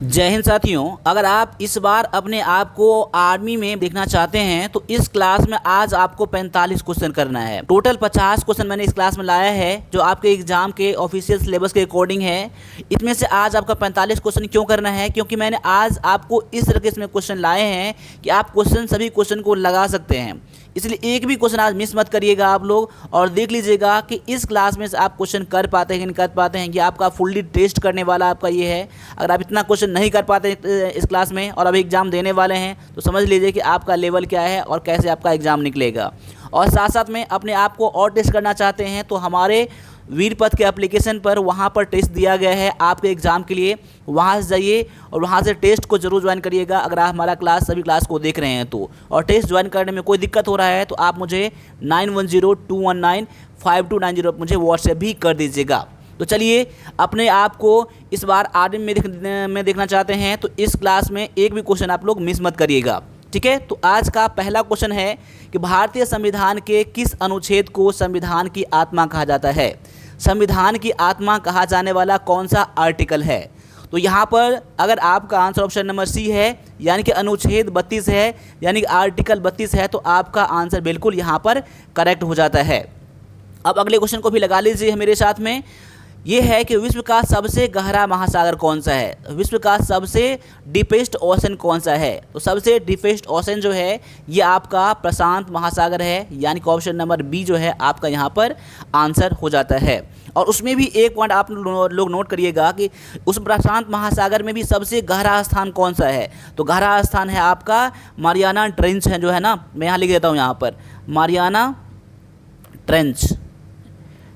जय हिंद साथियों, अगर आप इस बार अपने आप को आर्मी में देखना चाहते हैं तो इस क्लास में आज आपको 45 क्वेश्चन करना है। टोटल 50 क्वेश्चन मैंने इस क्लास में लाया है जो आपके एग्जाम के ऑफिशियल सिलेबस के अकॉर्डिंग है। इसमें से आज आपका 45 क्वेश्चन क्यों करना है, क्योंकि मैंने आज आपको इस तरह के इसमें क्वेश्चन लाए हैं कि आप सभी क्वेश्चन को लगा सकते हैं। इसलिए एक भी क्वेश्चन आज मिस मत करिएगा आप लोग, और देख लीजिएगा कि इस क्लास में से आप क्वेश्चन कर पाते हैं कि नहीं कर पाते हैं। ये आपका फुल्ली टेस्ट करने वाला आपका ये है। अगर आप इतना क्वेश्चन नहीं कर पाते इस क्लास में और अभी एग्ज़ाम देने वाले हैं तो समझ लीजिए कि आपका लेवल क्या है और कैसे आपका एग्ज़ाम निकलेगा। और साथ साथ में अपने आप को और टेस्ट करना चाहते हैं तो हमारे वीरपथ के एप्लीकेशन पर वहाँ पर टेस्ट दिया गया है आपके एग्ज़ाम के लिए। वहाँ से जाइए और वहाँ से टेस्ट को जरूर ज्वाइन करिएगा अगर आप हमारा सभी क्लास को देख रहे हैं तो। और टेस्ट ज्वाइन करने में कोई दिक्कत हो रहा है तो आप मुझे 9102195290 मुझे व्हाट्सएप भी कर दीजिएगा। तो चलिए, अपने आप को इस बार आर्मी में देखना चाहते हैं तो इस क्लास में एक भी क्वेश्चन आप लोग मिस मत करिएगा, ठीक है। तो आज का पहला क्वेश्चन है कि भारतीय संविधान के किस अनुच्छेद को संविधान की आत्मा कहा जाता है। संविधान की आत्मा कहा जाने वाला कौन सा आर्टिकल है। तो यहाँ पर अगर आपका आंसर ऑप्शन नंबर सी है यानी कि अनुच्छेद 32 है, यानी कि आर्टिकल 32 है, तो आपका आंसर बिल्कुल यहाँ पर करेक्ट हो जाता है। अब अगले क्वेश्चन को भी लगा लीजिए मेरे साथ में। ये है कि विश्व का सबसे गहरा महासागर कौन सा है। विश्व का सबसे डीपेस्ट ओशन कौन सा है। तो सबसे डीपेस्ट ओशन जो है ये आपका प्रशांत महासागर है, यानी कि ऑप्शन नंबर बी जो है आपका यहाँ पर आंसर हो जाता है। और उसमें भी एक पॉइंट आप लोग नोट करिएगा कि उस प्रशांत महासागर में भी सबसे गहरा स्थान कौन सा है। तो गहरा स्थान है आपका मारियाना ट्रेंच है जो है ना, मैं यहाँ लिख देता हूँ यहाँ पर मारियाना ट्रेंच।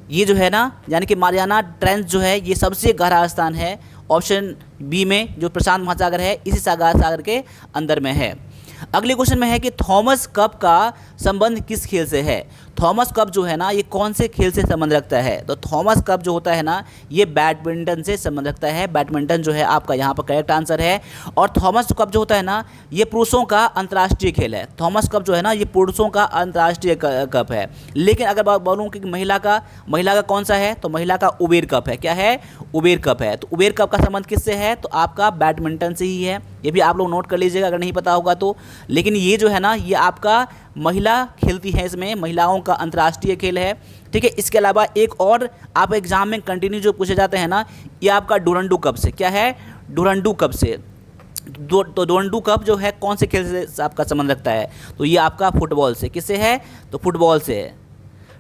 ये जो है ना, यानी कि मारियाना ट्रेंच जो है ये सबसे गहरा स्थान है ऑप्शन बी में, जो प्रशांत महासागर है इसी सागर के अंदर में है। अगले क्वेश्चन में है कि थॉमस कप का संबंध किस खेल से है। थॉमस कप जो है ना ये कौन से खेल से संबंध रखता है। तो थॉमस कप जो होता है ना ये बैडमिंटन से संबंध रखता है। बैडमिंटन जो है आपका यहाँ पर करेक्ट आंसर है। और थॉमस कप जो होता है ना ये पुरुषों का अंतर्राष्ट्रीय खेल है। थॉमस कप जो है ना ये पुरुषों का अंतर्राष्ट्रीय कप है। लेकिन अगर बोलूँ कि महिला का कौन सा है तो महिला का उबेर कप है। क्या है? उबेर कप है। तो उबेर कप का संबंध किससे है तो आपका बैडमिंटन से ही है। ये भी आप लोग नोट कर लीजिएगा अगर नहीं पता होगा तो। लेकिन ये जो है ना ये आपका महिला खेलती है, इसमें महिलाओं का अंतर्राष्ट्रीय खेल है, ठीक है। इसके अलावा एक और आप एग्जाम में कंटिन्यू जो पूछे जाते हैं ना ये आपका डुरंडू कप से। क्या है? डुरंडू कप से। तो डुरंडू कप जो है कौन से खेल से आपका संबंध रखता है तो ये आपका फुटबॉल से। किससे है? तो फुटबॉल से है,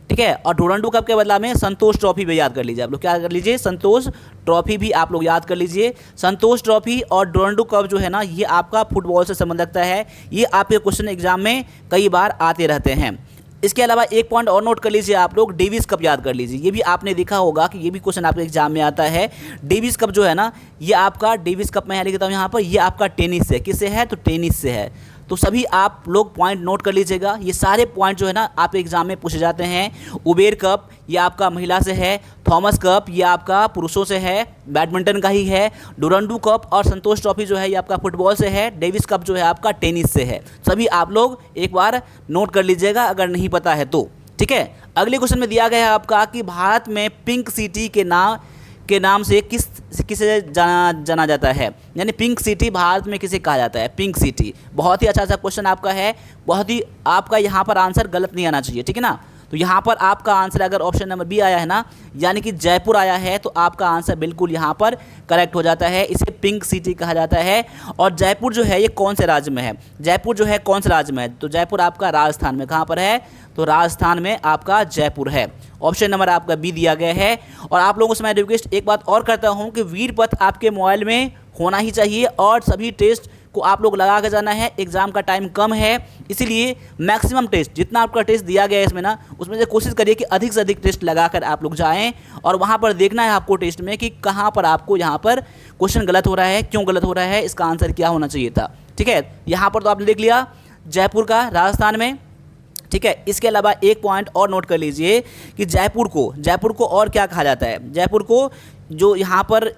ठीक है। और डुरंडू कप के बदला में संतोष ट्रॉफी भी याद कर लीजिए आप लोग। क्या कर लीजिए? संतोष ट्रॉफी भी आप लोग याद कर लीजिए। संतोष ट्रॉफी और डुरंडू कप जो है ना ये आपका फुटबॉल से संबंध रखता है। ये आपके क्वेश्चन एग्जाम में कई बार आते रहते हैं। इसके अलावा एक पॉइंट और नोट कर लीजिए आप लोग, डेविस कप याद कर लीजिए। ये भी आपने देखा होगा कि ये भी क्वेश्चन आपके एग्जाम में आता है। डेविस कप जो है ना ये आपका डेविस कप में लिखता हूँ यहाँ पर, ये आपका टेनिस से। किससे है? तो टेनिस से है। तो सभी आप लोग पॉइंट नोट कर लीजिएगा। ये सारे पॉइंट जो है ना आप एग्जाम में पूछे जाते हैं। उबेर कप ये आपका महिला से है। थॉमस कप ये आपका पुरुषों से है, बैडमिंटन का ही है। डुरंडू कप और संतोष ट्रॉफी जो है ये आपका फुटबॉल से है। डेविस कप जो है आपका टेनिस से है। सभी आप लोग एक बार नोट कर लीजिएगा अगर नहीं पता है तो, ठीक है। अगले क्वेश्चन में दिया गया है आपका कि भारत में पिंक सिटी के नाम से किसे जाना जाता है। यानी पिंक सिटी भारत में किसे कहा जाता है? Pink city. बहुत ही अच्छा सा क्वेश्चन आपका है। बहुत ही आपका यहाँ पर आंसर गलत नहीं आना चाहिए, ठीक है ना। तो यहाँ पर आपका आंसर अगर ऑप्शन नंबर बी आया है ना यानी कि जयपुर आया है तो आपका आंसर बिल्कुल यहाँ पर करेक्ट हो जाता है। इसे पिंक सिटी कहा जाता है। और जयपुर जो है ये कौन से राज्य में है? जयपुर जो है कौन से राज्य में है? तो जयपुर आपका राजस्थान में। कहाँ पर है? तो राजस्थान में आपका जयपुर है। ऑप्शन नंबर आपका बी दिया गया है। और आप लोगों से मैं रिक्वेस्ट एक बात और करता हूँ कि वीरपथ आपके मोबाइल में होना ही चाहिए और सभी टेस्ट को आप लोग लगा कर जाना है। एग्जाम का टाइम कम है इसीलिए मैक्सिमम टेस्ट जितना आपका टेस्ट दिया गया है इसमें ना उसमें से कोशिश करिए कि अधिक से अधिक टेस्ट लगाकर आप लोग जाएं और वहां पर देखना है आपको टेस्ट में कि कहां पर आपको यहां पर क्वेश्चन गलत हो रहा है, क्यों गलत हो रहा है, इसका आंसर क्या होना चाहिए था, ठीक है। यहाँ पर तो आपने देख लिया जयपुर का राजस्थान में, ठीक है। इसके अलावा एक पॉइंट और नोट कर लीजिए कि जयपुर को और क्या कहा जाता है। जयपुर को जो यहाँ पर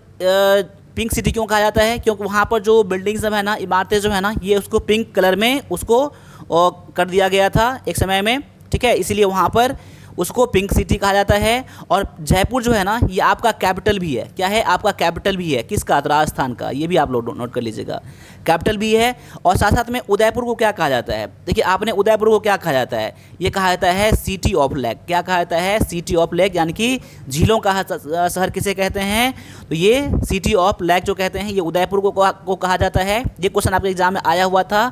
पिंक सिटी क्यों कहा जाता है? क्योंकि वहाँ पर जो बिल्डिंग्स सब है ना, इमारतें जो है ना ये उसको पिंक कलर में उसको कर दिया गया था एक समय में, ठीक है। इसीलिए वहाँ पर उसको पिंक सिटी कहा जाता है। और जयपुर जो है ना ये आपका कैपिटल भी है। क्या है? आपका कैपिटल भी है। किसका? तो राजस्थान का। ये भी आप लोग नोट कर लीजिएगा, कैपिटल भी है। और साथ साथ में उदयपुर को क्या कहा जाता है? देखिए आपने उदयपुर को क्या कहा जाता है? ये कहा जाता है सिटी ऑफ लेक। क्या कहा जाता है? सिटी ऑफ लेक, यानी कि झीलों का शहर किसे कहते हैं? तो ये सिटी ऑफ लेक जो कहते हैं ये उदयपुर को कहा जाता है। ये क्वेश्चन आपके एग्जाम में आया हुआ था।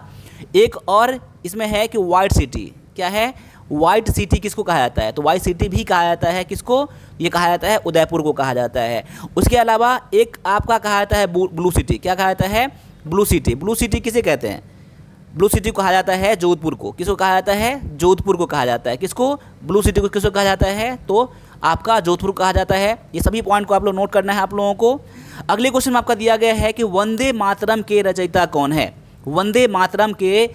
एक और इसमें है कि वाइट सिटी। क्या है? वाइट सिटी किसको कहा जाता है? तो वाइट सिटी भी कहा जाता है किसको? ये कहा जाता है उदयपुर को कहा जाता है। उसके अलावा एक आपका कहा जाता है ब्लू सिटी। क्या कहा जाता है? Blue city. ब्लू सिटी किसे कहते हैं? ब्लू सिटी को कहा जाता है जोधपुर को। किसको कहा जाता है? जोधपुर को कहा जाता है। किसको? ब्लू सिटी को किसको कहा जाता है? तो आपका जोधपुर कहा जाता है। ये सभी पॉइंट को आप लोग नोट करना है आप लोगों को। अगले क्वेश्चन में आपका दिया गया है कि वंदे मातरम के रचयिता कौन है? वंदे मातरम के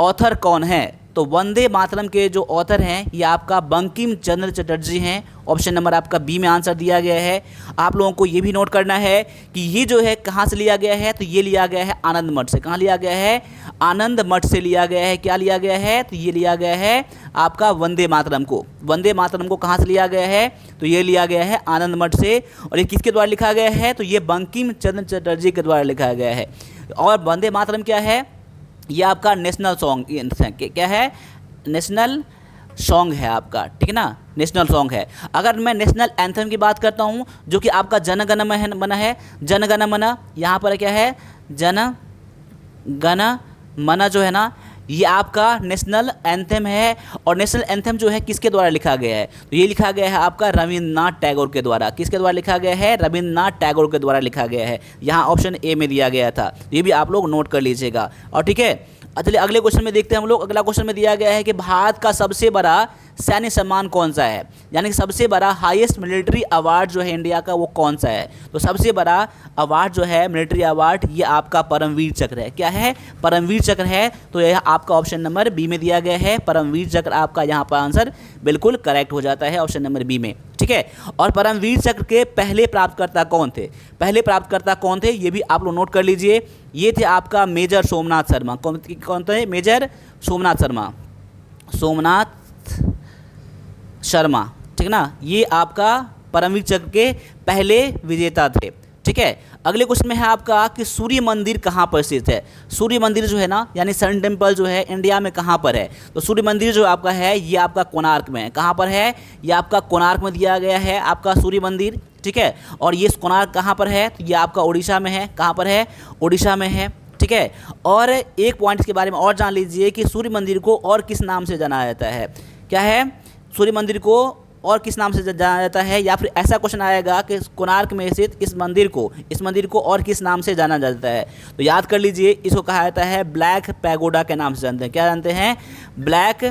ऑथर कौन है? तो वंदे मातरम के जो ऑथर हैं ये आपका बंकिम चंद्र चटर्जी हैं। ऑप्शन नंबर आपका बी में आंसर दिया गया है। आप लोगों को ये भी नोट करना है कि ये जो है कहाँ से लिया गया है? तो ये लिया गया है आनंद मठ से। कहाँ लिया गया है? आनंद मठ से लिया गया है। क्या लिया गया है? तो ये लिया गया है आपका वंदे मातरम को। वंदे मातरम को कहाँ से लिया गया है? तो ये लिया गया है आनंद मठ से। और ये किसके द्वारा लिखा गया है? तो ये बंकिम चंद्र चटर्जी के द्वारा लिखा गया है। और वंदे मातरम क्या है? ये आपका नेशनल सॉन्ग क्या है? नेशनल सॉन्ग है आपका, ठीक है ना? नेशनल सॉन्ग है। अगर मैं नेशनल एंथम की बात करता हूँ जो कि आपका जन गण मन है, जन गण मन, यहाँ पर क्या है? जन गण मन जो है ना ये आपका नेशनल एंथम है। और नेशनल एंथम जो है किसके द्वारा लिखा गया है? तो ये लिखा गया है आपका रविन्द्रनाथ टैगोर के द्वारा। किसके द्वारा लिखा गया है? रविन्द्रनाथ टैगोर के द्वारा लिखा गया है। यहाँ ऑप्शन ए में दिया गया था। ये भी आप लोग नोट कर लीजिएगा। और ठीक है, चलिए अगले क्वेश्चन में देखते हैं हम लोग। अगला क्वेश्चन में दिया गया है कि भारत का सबसे बड़ा सैन्य सम्मान कौन सा है? यानी कि सबसे बड़ा हाईएस्ट मिलिट्री अवार्ड जो है इंडिया का वो कौन सा है? तो सबसे बड़ा अवार्ड जो है मिलिट्री अवार्ड ये आपका परमवीर चक्र है। क्या है? परमवीर चक्र है। तो यह आपका ऑप्शन नंबर बी में दिया गया है। परमवीर चक्र आपका यहाँ पर आंसर बिल्कुल करेक्ट हो जाता है ऑप्शन नंबर बी में, ठीक है। और परमवीर चक्र के पहले प्राप्तकर्ता कौन थे? पहले प्राप्तकर्ता कौन थे ये भी आप लोग नोट कर लीजिए। ये थे आपका मेजर सोमनाथ शर्मा। कौन थे? मेजर सोमनाथ शर्मा। सोमनाथ शर्मा, ठीक है ना? ये आपका परमवीर चक्र के पहले विजेता थे, ठीक है। अगले क्वेश्चन में है आपका कि सूर्य मंदिर कहाँ पर स्थित है? सूर्य मंदिर जो है ना यानी सन टेम्पल जो है इंडिया में कहाँ पर है? तो सूर्य मंदिर जो आपका है ये आपका कोणार्क में है। कहाँ पर है? ये आपका कोणार्क में दिया गया है आपका सूर्य मंदिर, ठीक है। और ये कोणार्क कहाँ पर है? तो ये आपका उड़ीसा में है। कहाँ पर है? उड़ीसा में है, ठीक है। और एक पॉइंट इसके बारे में और जान लीजिए कि सूर्य मंदिर को और किस नाम से जाना जाता है? क्या है? सूर्य मंदिर को और किस नाम से जाना जाता है? या फिर ऐसा क्वेश्चन आएगा कि कोणार्क में स्थित इस मंदिर को और किस नाम से जाना जाता है? तो याद कर लीजिए, इसको कहा जाता है ब्लैक पैगोडा के नाम से जानते हैं। क्या जानते हैं? ब्लैक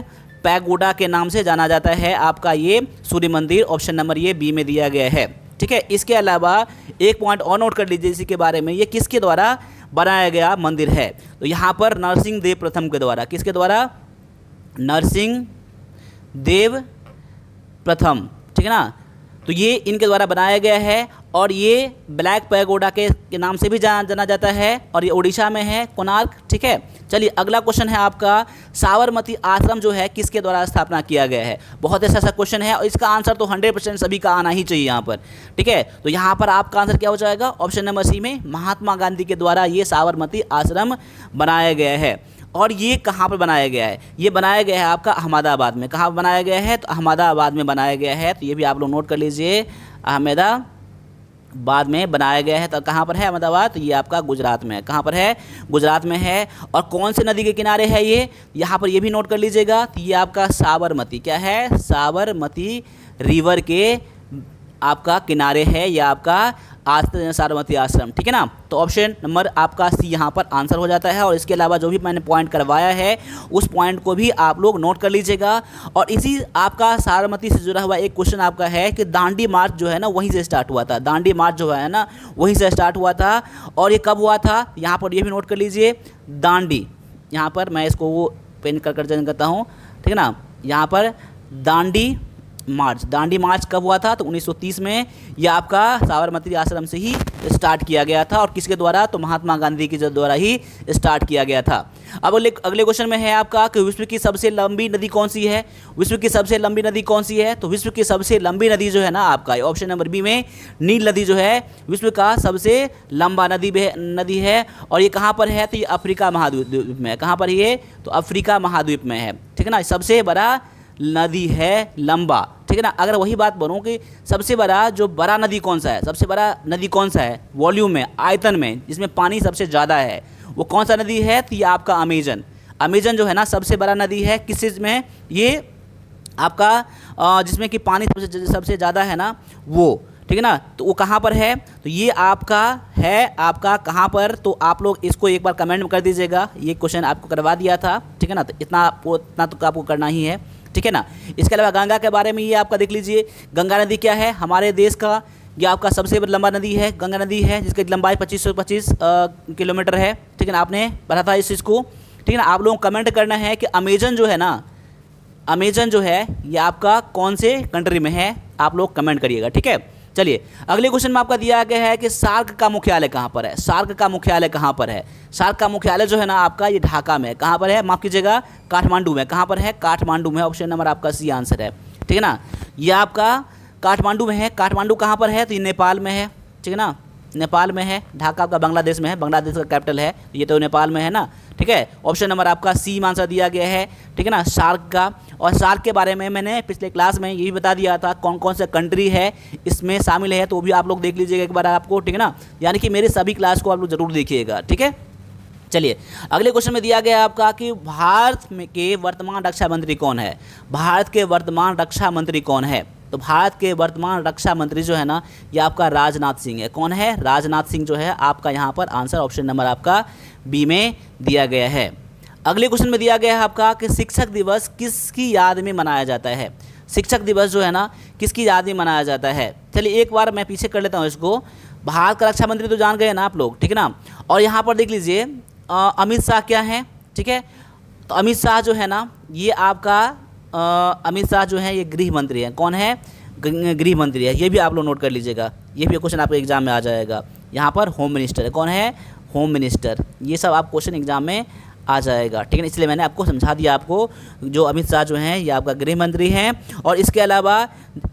पैगोडा के नाम से जाना जाता है आपका ये सूर्य मंदिर। ऑप्शन नंबर ये बी में दिया गया है, ठीक है। इसके अलावा एक पॉइंट और नोट कर लीजिए इसी के बारे में, ये किसके द्वारा बनाया गया मंदिर है? तो यहाँ पर नरसिंह देव प्रथम के द्वारा। किसके द्वारा? नरसिंह देव प्रथम, ठीक है ना? तो ये इनके द्वारा बनाया गया है। और ये ब्लैक पैगोडा के नाम से भी जाना जाता है। और ये उड़ीसा में है कोणार्क, ठीक है। चलिए अगला क्वेश्चन है आपका साबरमती आश्रम जो है किसके द्वारा स्थापना किया गया है? बहुत ऐसा क्वेश्चन है और इसका आंसर तो 100% सभी का आना ही चाहिए यहाँ पर, ठीक है। तो यहाँ पर आपका आंसर क्या हो जाएगा? ऑप्शन नंबर सी में महात्मा गांधी के द्वारा ये साबरमती आश्रम बनाया गया है। और ये कहाँ पर बनाया गया है? ये बनाया गया है आपका अहमदाबाद में। कहाँ बनाया गया है? तो अहमदाबाद में बनाया गया है। तो ये भी आप लोग नोट कर लीजिए, अहमदाबाद में बनाया गया है। तो कहाँ पर है अहमदाबाद? तो ये आपका गुजरात में है। कहाँ पर है? गुजरात में है। और कौन से नदी के किनारे है ये? यहाँ पर ये भी नोट कर लीजिएगा। तो ये आपका साबरमती, क्या है? साबरमती रिवर के आपका किनारे है या आपका साबरमती आश्रम, ठीक है ना? तो ऑप्शन नंबर आपका सी यहाँ पर आंसर हो जाता है। और इसके अलावा जो भी मैंने पॉइंट करवाया है उस पॉइंट को भी आप लोग नोट कर लीजिएगा। और इसी आपका साबरमती से जुड़ा हुआ एक क्वेश्चन आपका है कि दांडी मार्च जो है ना वहीं से स्टार्ट हुआ था। दांडी मार्च जो है ना वहीं से स्टार्ट हुआ था। और ये कब हुआ था? यहाँ पर ये भी नोट कर लीजिए, दांडी, यहाँ पर मैं इसको वो पेन कर जन करता हूँ, ठीक है ना? यहाँ पर दांडी मार्च, दांडी मार्च कब हुआ था? तो 1930 में। यह आपका साबरमती आश्रम से ही स्टार्ट किया गया था। और किसके द्वारा? तो महात्मा गांधी के द्वारा ही स्टार्ट किया गया था। अब अगले क्वेश्चन में है आपका कि विश्व की सबसे लंबी नदी कौन सी है? विश्व की सबसे लंबी नदी कौन सी है? तो विश्व की सबसे लंबी नदी जो है ना आपका, ऑप्शन नंबर बी में नील नदी जो है विश्व का सबसे लंबा नदी है। और ये कहाँ पर है? तो ये अफ्रीका महाद्वीप में है। कहाँ पर ये? तो अफ्रीका महाद्वीप में है, ठीक है ना। सबसे बड़ा नदी है लंबा, ठीक है ना। अगर वही बात बोलूँ कि सबसे बड़ा नदी कौन सा है, सबसे बड़ा नदी कौन सा है वॉल्यूम में, आयतन में, जिसमें पानी सबसे ज़्यादा है, वो कौन सा नदी है? तो ये आपका अमेजन जो है ना सबसे बड़ा नदी है। किस चीज़ में? ये आपका जिसमें कि पानी सबसे ज़्यादा है ना वो, ठीक है ना। तो वो कहाँ पर है? तो ये आपका कहाँ पर? तो आप लोग इसको एक बार कमेंट में कर दीजिएगा। ये क्वेश्चन आपको करवा दिया था, ठीक है ना। तो इतना तो आपको करना ही है, ठीक है ना। इसके अलावा गंगा के बारे में ये आपका देख लीजिए। गंगा नदी क्या है? हमारे देश का ये आपका सबसे लंबा नदी है, गंगा नदी है, जिसकी लंबाई 2525 किलोमीटर है, ठीक है ना। आपने पढ़ा था इस चीज़ को, ठीक है ना। आप लोगों को कमेंट करना है कि अमेजन जो है ना, अमेजन जो है ये आपका कौन से कंट्री में है, आप लोग कमेंट करिएगा, ठीक है। चलिए अगले क्वेश्चन में आपका दिया गया है कि सार्क का मुख्यालय कहाँ पर है? सार्क का मुख्यालय कहाँ पर है? सार्क का मुख्यालय जो है ना आपका ये ढाका में है। कहाँ पर है? माफ़ कीजिएगा, काठमांडू में। कहाँ पर है? काठमांडू में। ऑप्शन नंबर आपका सी आंसर है, ठीक है ना। ये आपका काठमांडू में है। काठमांडू कहाँ पर है? तो ये नेपाल में है, ठीक है ना, नेपाल में है। ढाका आपका बांग्लादेश में है, बांग्लादेश का कैपिटल है, ये तो नेपाल में है ना, ठीक है। ऑप्शन नंबर आपका सी आंसर दिया गया है, ठीक है ना, सार्क का। और सार्क के बारे में मैंने पिछले क्लास में ये भी बता दिया था कौन कौन से कंट्री है इसमें शामिल है, तो वो भी आप लोग देख लीजिएगा एक बार आपको, ठीक है ना। यानी कि मेरे सभी क्लास को आप लोग जरूर देखिएगा, ठीक है। चलिए अगले क्वेश्चन में दिया गया है आपका कि भारत के वर्तमान रक्षा मंत्री कौन है? भारत के वर्तमान रक्षा मंत्री कौन है? तो भारत के वर्तमान रक्षा मंत्री जो है ना ये आपका राजनाथ सिंह है। कौन है? राजनाथ सिंह जो है आपका यहाँ पर आंसर ऑप्शन नंबर आपका बी में दिया गया है। अगले क्वेश्चन में दिया गया है आपका कि शिक्षक दिवस किसकी याद में मनाया जाता है? शिक्षक दिवस जो है ना किसकी याद में मनाया जाता है? चलिए एक बार मैं पीछे कर लेता हूँ इसको। भारत का रक्षा मंत्री तो जान गए ना आप लोग, ठीक है ना। और यहाँ पर देख लीजिए अमित शाह क्या है, ठीक है। तो अमित शाह जो है ना ये आपका अमित शाह जो है ये गृह मंत्री है। कौन है? गृह मंत्री है। ये भी आप लोग नोट कर लीजिएगा, ये भी क्वेश्चन आपके एग्जाम में आ जाएगा। यहाँ पर होम मिनिस्टर है। कौन है? Home minister. ये सब आप क्वेश्चन एग्जाम में आ जाएगा, ठीक है। इसलिए मैंने आपको समझा दिया। आपको जो अमित शाह जो हैं ये आपका गृह मंत्री हैं। और इसके अलावा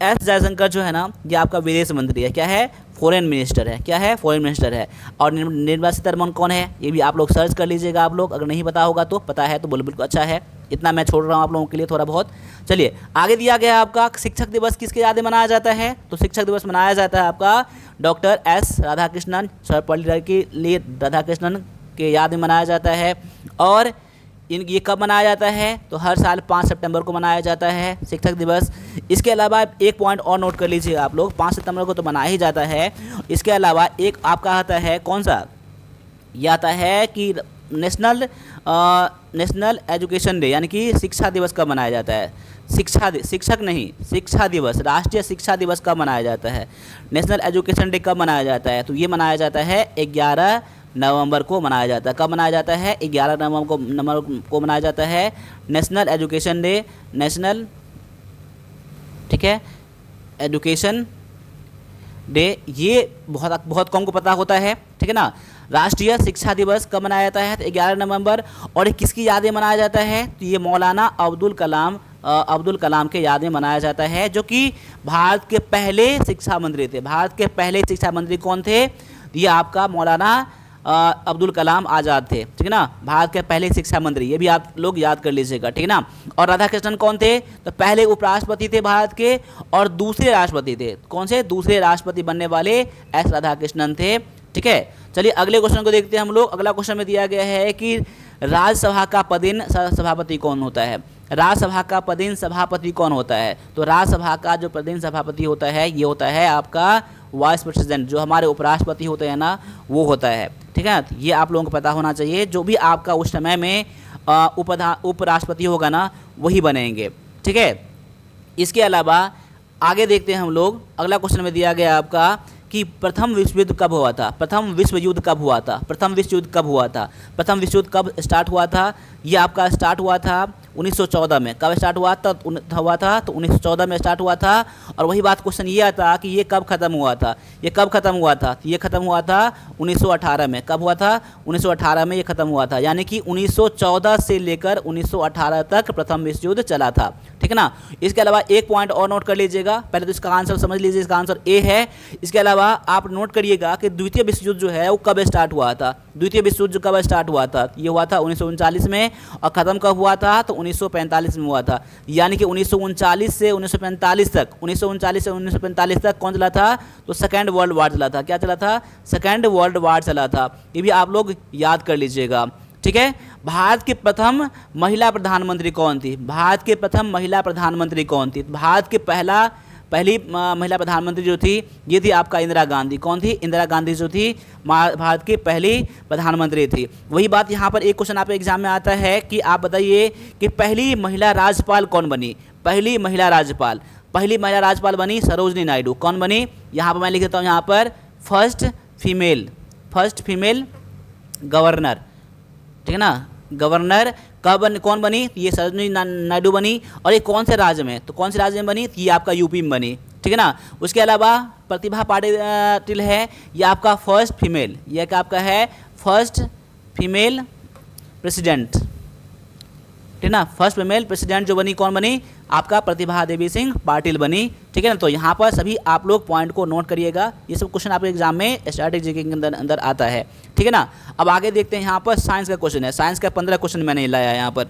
एस जयशंकर जो है ना ये आपका विदेश मंत्री है। क्या है? फॉरेन मिनिस्टर है। क्या है? फॉरेन मिनिस्टर है। और निर्मला सीतारमण कौन है? ये भी आप लोग सर्च कर लीजिएगा। आप लोग अगर नहीं पता होगा तो, पता है तो बिल्कुल अच्छा है। इतना मैं छोड़ रहा हूँ आप लोगों के लिए थोड़ा बहुत। चलिए आगे दिया गया है आपका शिक्षक दिवस किसके याद में मनाया जाता है? तो शिक्षक दिवस मनाया जाता है आपका डॉक्टर एस राधाकृष्णन, सर्वपल्ली के लिए राधाकृष्णन के याद में मनाया जाता है। और ये कब मनाया जाता है? तो हर साल 5 सितंबर को मनाया जाता है शिक्षक दिवस। इसके अलावा एक पॉइंट और नोट कर लीजिए आप लोग, 5 सितंबर को तो मनाया ही जाता है। इसके अलावा एक आपका आता है कौन सा? ये आता है कि नेशनल एजुकेशन डे, यानी कि शिक्षा दिवस कब मनाया जाता है? शिक्षा दिवस, राष्ट्रीय शिक्षा दिवस कब मनाया जाता है? नेशनल एजुकेशन डे कब मनाया जाता है? तो ये मनाया जाता है 11 नवंबर को मनाया जाता है। कब मनाया जाता है? 11 नवंबर को मनाया जाता है नेशनल एजुकेशन डे। नेशनल, ठीक है, एजुकेशन डे। ये बहुत कम को पता होता है, ठीक है ना। राष्ट्रीय शिक्षा दिवस कब मनाया जाता है? तो 11 नवंबर। और ये किसकी याद में मनाया जाता है? तो ये मौलाना अब्दुल कलाम के याद में मनाया जाता है, जो कि भारत के पहले शिक्षा मंत्री थे। भारत के पहले शिक्षा मंत्री कौन थे? ये आपका मौलाना अब्दुल कलाम आज़ाद थे, ठीक है ना, भारत के पहले शिक्षा मंत्री। ये भी आप लोग याद कर लीजिएगा, ठीक है ना। और राधाकृष्णन कौन थे? तो पहले उपराष्ट्रपति थे भारत के और दूसरे राष्ट्रपति थे। कौन से? दूसरे राष्ट्रपति बनने वाले एस राधाकृष्णन थे, ठीक है। चलिए अगले क्वेश्चन को देखते हैं हम लोग। अगला क्वेश्चन में दिया गया है कि राज्यसभा का पदेन सभापति कौन होता है? राज्यसभा का पदेन सभापति कौन होता है? तो राज्यसभा का जो पदेन सभापति होता है ये होता है आपका वाइस प्रेसिडेंट, जो हमारे उपराष्ट्रपति होते हैं ना वो होता है, ठीक है। ये आप लोगों को पता होना चाहिए। जो भी आपका उस समय में उपराष्ट्रपति होगा ना वही बनेंगे, ठीक है। इसके अलावा आगे देखते हैं हम लोग। अगला क्वेश्चन में दिया गया आपका कि प्रथम विश्व युद्ध कब हुआ था? प्रथम विश्व युद्ध कब हुआ था? प्रथम विश्व युद्ध कब हुआ था? प्रथम विश्व युद्ध कब स्टार्ट हुआ था? ये आपका स्टार्ट हुआ था 1914 में। कब स्टार्ट हुआ था? तो 1914 में स्टार्ट हुआ था। और वही बात क्वेश्चन ये आता कि ये कब खत्म हुआ था? ये कब खत्म हुआ था? ये खत्म हुआ था 1918 में। कब हुआ था? 1918 में ये खत्म हुआ था। यानी कि 1914 से लेकर 1918 तक प्रथम विश्व युद्ध चला था। ठीक है ना। इसके अलावा एक पॉइंट और नोट कर लीजिएगा, पहले तो इसका आंसर समझ लीजिए, इसका आंसर ए है। इसके अलावा आप नोट करिएगा कि द्वितीय विश्व युद्ध जो है वो कब स्टार्ट हुआ था। द्वितीय विश्व युद्ध कब स्टार्ट हुआ था? ये हुआ था 1939 में। और ख़त्म कब हुआ था? तो 1945 में हुआ था। यानी कि 1939 से 1945 तक, 1939 से 1945 तक कौन चला था? तो सेकेंड वर्ल्ड वार चला था। क्या चला था? सेकेंड वर्ल्ड वार चला था। ये भी आप लोग याद कर लीजिएगा। ठीक है। भारत की प्रथम महिला प्रधानमंत्री कौन थी? भारत के प्रथम महिला प्रधानमंत्री कौन थी? भारत के पहली महिला प्रधानमंत्री जो थी ये थी आपका इंदिरा गांधी। कौन थी? इंदिरा गांधी जो थी भारत की पहली प्रधानमंत्री थी। वही बात यहाँ पर एक क्वेश्चन आप एग्जाम में आता है कि आप बताइए कि पहली महिला राज्यपाल कौन बनी? पहली महिला राज्यपाल बनी सरोजनी नायडू। कौन बनी? यहाँ पर मैं लिख देता हूँ, यहाँ पर फर्स्ट फीमेल गवर्नर। ठीक है ना। गवर्नर कौन बनी? ये सरोजनी नायडू बनी। और ये कौन से राज्य में? तो कौन से राज्य में बनी? ये आपका यूपी में बनी। ठीक है ना। उसके अलावा प्रतिभा पाटिल है, ये आपका फर्स्ट फीमेल, ये क्या आपका है? First female president. ठीक है ना। फर्स्ट फीमेल प्रेसिडेंट जो बनी, कौन बनी? आपका प्रतिभा देवी सिंह पाटिल बनी। ठीक है ना। तो यहाँ पर सभी आप लोग पॉइंट को नोट करिएगा। ये सब क्वेश्चन आपके एग्जाम में स्ट्रैटेजी के अंदर आता है। ठीक है ना। अब आगे देखते हैं, यहाँ पर साइंस का क्वेश्चन है। साइंस का 15 क्वेश्चन मैंने लाया यहाँ पर,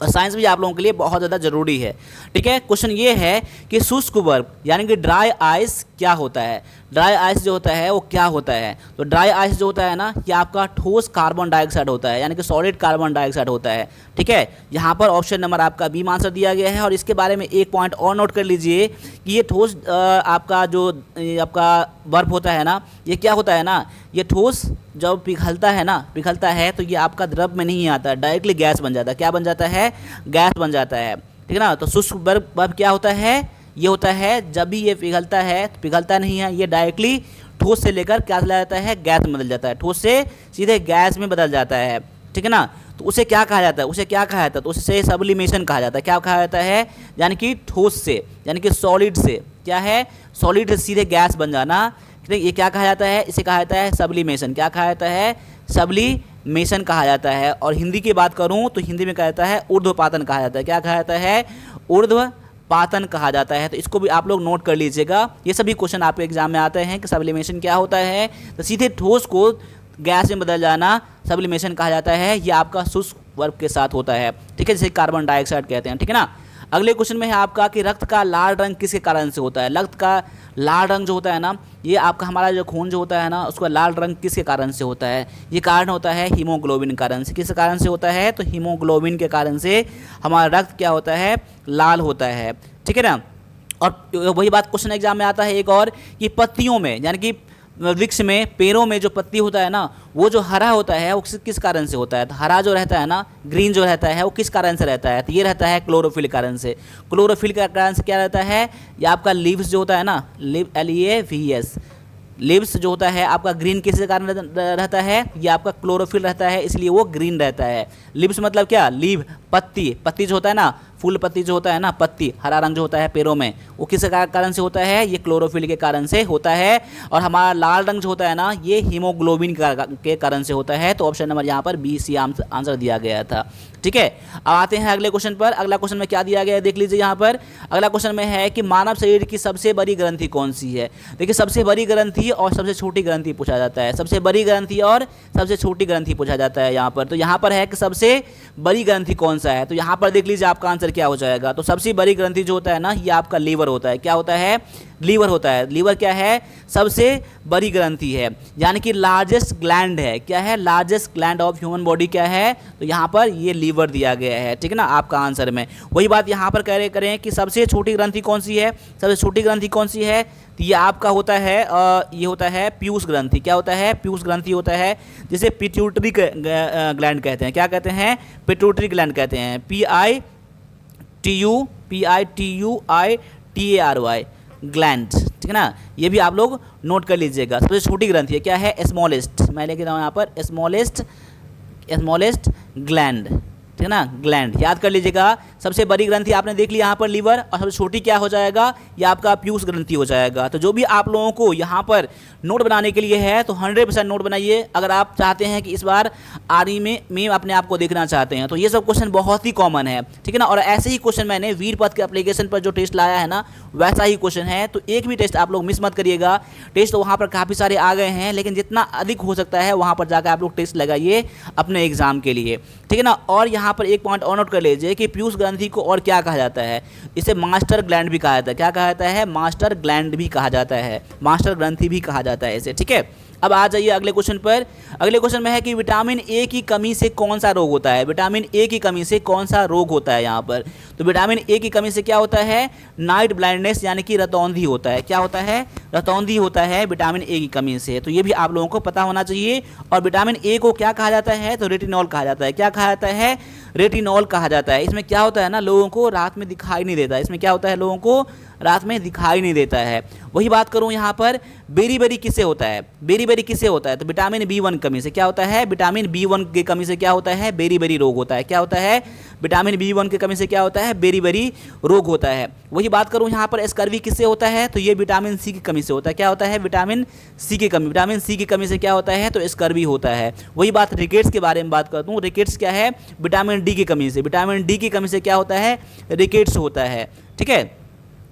और साइंस भी आप लोगों के लिए बहुत ज़्यादा ज़रूरी है। ठीक है। क्वेश्चन ये है कि शुष्क बर्फ यानी कि ड्राई आइस क्या होता है? ड्राई आइस जो होता है वो क्या होता है? तो ड्राई आइस जो होता है ना, ये आपका ठोस कार्बन डाइऑक्साइड होता है, यानी कि सॉलिड कार्बन डाइऑक्साइड होता है। ठीक है। यहाँ पर ऑप्शन नंबर आपका बी आंसर दिया गया है। और इसके बारे में एक पॉइंट और नोट कर लीजिए कि ये ठोस आपका जो आपका बर्फ होता है ना, ये क्या होता है ना, ये ठोस जब पिघलता है तो ये आपका द्रव में नहीं आता, डायरेक्टली गैस बन जाता है। क्या बन जाता है? गैस बन जाता है। ठीक है ना। तो शुष्क बर्फ क्या होता है? ये होता है जब भी ये पिघलता है तो पिघलता नहीं है, ये डायरेक्टली ठोस से लेकर क्या चला जाता है? गैस में बदल जाता है। ठोस से सीधे गैस में बदल जाता है। ठीक है ना। तो उसे क्या कहा जाता है? तो उसे सब्लिमेशन कहा जाता है। क्या कहा जाता है? यानी कि ठोस से, यानी कि सॉलिड से, क्या है? सॉलिड से सीधे गैस बन जाना। ये क्या कहा जाता है? इसे कहा जाता है सब्लिमेशन। क्या कहा जाता है? सब्लिमेशन कहा जाता है। और हिंदी की बात करूं तो हिंदी में कहा जाता है ऊर्ध्वपातन कहा जाता है। क्या कहा जाता है? ऊर्ध्वपातन कहा जाता है। तो इसको भी आप लोग नोट कर लीजिएगा। ये सभी क्वेश्चन आपके एग्जाम में आते हैं कि सब्लिमेशन क्या होता है। तो सीधे ठोस को गैस में बदल जाना सब्लिमेशन कहा जाता है। ये आपका शुष्क बर्फ के साथ होता है। ठीक है, जिसे कार्बन डाइऑक्साइड कहते हैं। ठीक है ना। अगले क्वेश्चन में है आपका कि रक्त का लाल रंग किसके कारण से होता है? रक्त का लाल रंग जो होता है ना, ये आपका हमारा जो खून जो होता है ना, उसका लाल रंग किसके कारण से होता है? ये कारण होता है हीमोग्लोबिन के कारण से। किस कारण से होता है? तो हीमोग्लोबिन के कारण से हमारा रक्त क्या होता है? लाल होता है। ठीक है ना। और वही बात क्वेश्चन एग्जाम में आता है एक और कि पत्तियों में, यानी कि वृक्ष में, पेड़ों में जो पत्ती होता है ना, वो जो हरा होता है वो किस कारण से होता है? तो हरा जो रहता है ना, ग्रीन जो रहता है, वो किस कारण से रहता है? तो ये रहता है क्लोरोफिल कारण से। क्लोरोफिल के कारण से क्या रहता है? ये आपका लीव्स जो होता है ना, LEAVES, लीव्स जो होता है आपका ग्रीन किसके कारण रहता है? ये आपका क्लोरोफिल रहता है, इसलिए वो ग्रीन रहता है। लीव्स मतलब क्या? लीव पत्ती, पत्ती जो होता है ना, फूल पत्ती जो होता है ना, पत्ती, हरा रंग जो होता है पेड़ों में, वो किस कारण से होता है? ये क्लोरोफिल के कारण से होता है। और हमारा लाल रंग जो होता है ना, ये हीमोग्लोबिन के कारण से होता है। तो ऑप्शन नंबर यहाँ पर BC आंसर दिया गया था। ठीक है। अब आते हैं अगले क्वेश्चन पर। अगला क्वेश्चन में क्या दिया गया है देख लीजिए। यहाँ पर अगला क्वेश्चन में है कि मानव शरीर की सबसे बड़ी ग्रंथि कौन सी है? देखिए, सबसे बड़ी ग्रंथि और सबसे छोटी ग्रंथि पूछा जाता है। सबसे बड़ी ग्रंथि और सबसे छोटी ग्रंथि पूछा जाता है यहाँ पर। तो यहाँ पर है कि सबसे बड़ी ग्रंथि कौन सा है? तो यहाँ पर देख लीजिए आपका आंसर क्या हो जाएगा। तो सबसे बड़ी ग्रंथि जो होता है ना, ये आपका लीवर होता है। क्या होता है? लीवर होता है। लीवर क्या है? सबसे बड़ी ग्रंथि है, यानी कि लार्जेस्ट ग्लैंड है। क्या है? Largest gland of human body क्या है? तो यहाँ पर ये लीवर दिया गया है। ठीक है ना, आपका आंसर में। वही बात यहाँ पर करें कि सबसे छोटी ग्रंथि कौन सी है? सबसे छोटी ग्रंथि कौन सी है? तो ये आपका होता है ये होता है पीयूष ग्रंथि। क्या होता है? पीयूष ग्रंथि होता है, जिसे पिट्यूटरी ग्लैंड कहते हैं। क्या कहते हैं? पिट्यूटरी ग्लैंड कहते हैं। PITUITARY gland. ठीक है ना। ये भी आप लोग नोट कर लीजिएगा। सबसे छोटी ग्रंथि है, क्या है? स्मॉलेस्ट। मैं लेके जाऊँ यहाँ पर स्मॉलेस्ट ग्लैंड। ठीक है ना, ग्लैंड याद कर लीजिएगा। सबसे बड़ी ग्रंथि आपने देख ली यहाँ पर लीवर, और सबसे छोटी क्या हो जाएगा, ये आपका पीयूष ग्रंथि हो जाएगा। तो जो भी आप लोगों को यहाँ पर नोट बनाने के लिए है तो 100% नोट बनाइए, अगर आप चाहते हैं कि इस बार आर्मी में अपने आप को देखना चाहते हैं। तो ये सब क्वेश्चन बहुत ही कॉमन है, ठीक है ना। और ऐसे ही क्वेश्चन मैंने वीरपथ के एप्लीकेशन पर जो टेस्ट लाया है ना, वैसा ही क्वेश्चन है। तो एक भी टेस्ट आप लोग मिस मत करिएगा। टेस्ट तो वहाँ पर काफ़ी सारे आ गए हैं, लेकिन जितना अधिक हो सकता है वहाँ पर जाकर आप लोग टेस्ट लगाइए अपने एग्जाम के लिए, ठीक है ना। और यहाँ पर एक पॉइंट और नोट कर लीजिए कि पीयूष ग्रंथि को और क्या कहा जाता है, इसे मास्टर ग्लैंड भी कहा जाता है। क्या कहा जाता है, मास्टर ग्लैंड भी कहा जाता है, मास्टर ग्रंथि भी कहा जाता है इसे, ठीक है। अब आ जाइए अगले क्वेश्चन पर। अगले क्वेश्चन में है कि विटामिन ए की कमी से कौन सा रोग होता है। विटामिन ए की कमी से कौन सा रोग होता है यहाँ पर, तो विटामिन ए की कमी से क्या होता है, नाइट ब्लाइंडनेस यानी कि रतौंधी होता है। क्या होता है, रतौंधी होता है विटामिन ए की कमी से। तो ये भी आप लोगों को पता होना चाहिए। और विटामिन ए को क्या कहा जाता है, तो रेटिनॉल कहा जाता है। क्या कहा जाता है, रेटिनॉल कहा जाता है। इसमें क्या होता है ना, लोगों को रात में दिखाई नहीं देता। इसमें क्या होता है, लोगों को रात में दिखाई नहीं देता है। वही बात करूं यहाँ पर, बेरी किससे होता है, बेरी किससे होता है, तो विटामिन बी1 कमी से क्या होता है, विटामिन बी1 की कमी से क्या होता है, बेरी रोग होता है। क्या होता है, विटामिन बी1 की कमी से क्या होता है, बेरी रोग होता है। वही बात करूं यहाँ पर, स्कर्वी किससे होता है, तो ये विटामिन सी की कमी से होता है। क्या होता है, विटामिन सी की कमी, विटामिन सी की कमी से क्या होता है, तो स्कर्वी होता है। वही बात रिकेट्स के बारे में बात करता हूँ। रिकेट्स क्या है, विटामिन डी की कमी से, विटामिन डी की कमी से क्या होता है, रिकेट्स होता है, ठीक है।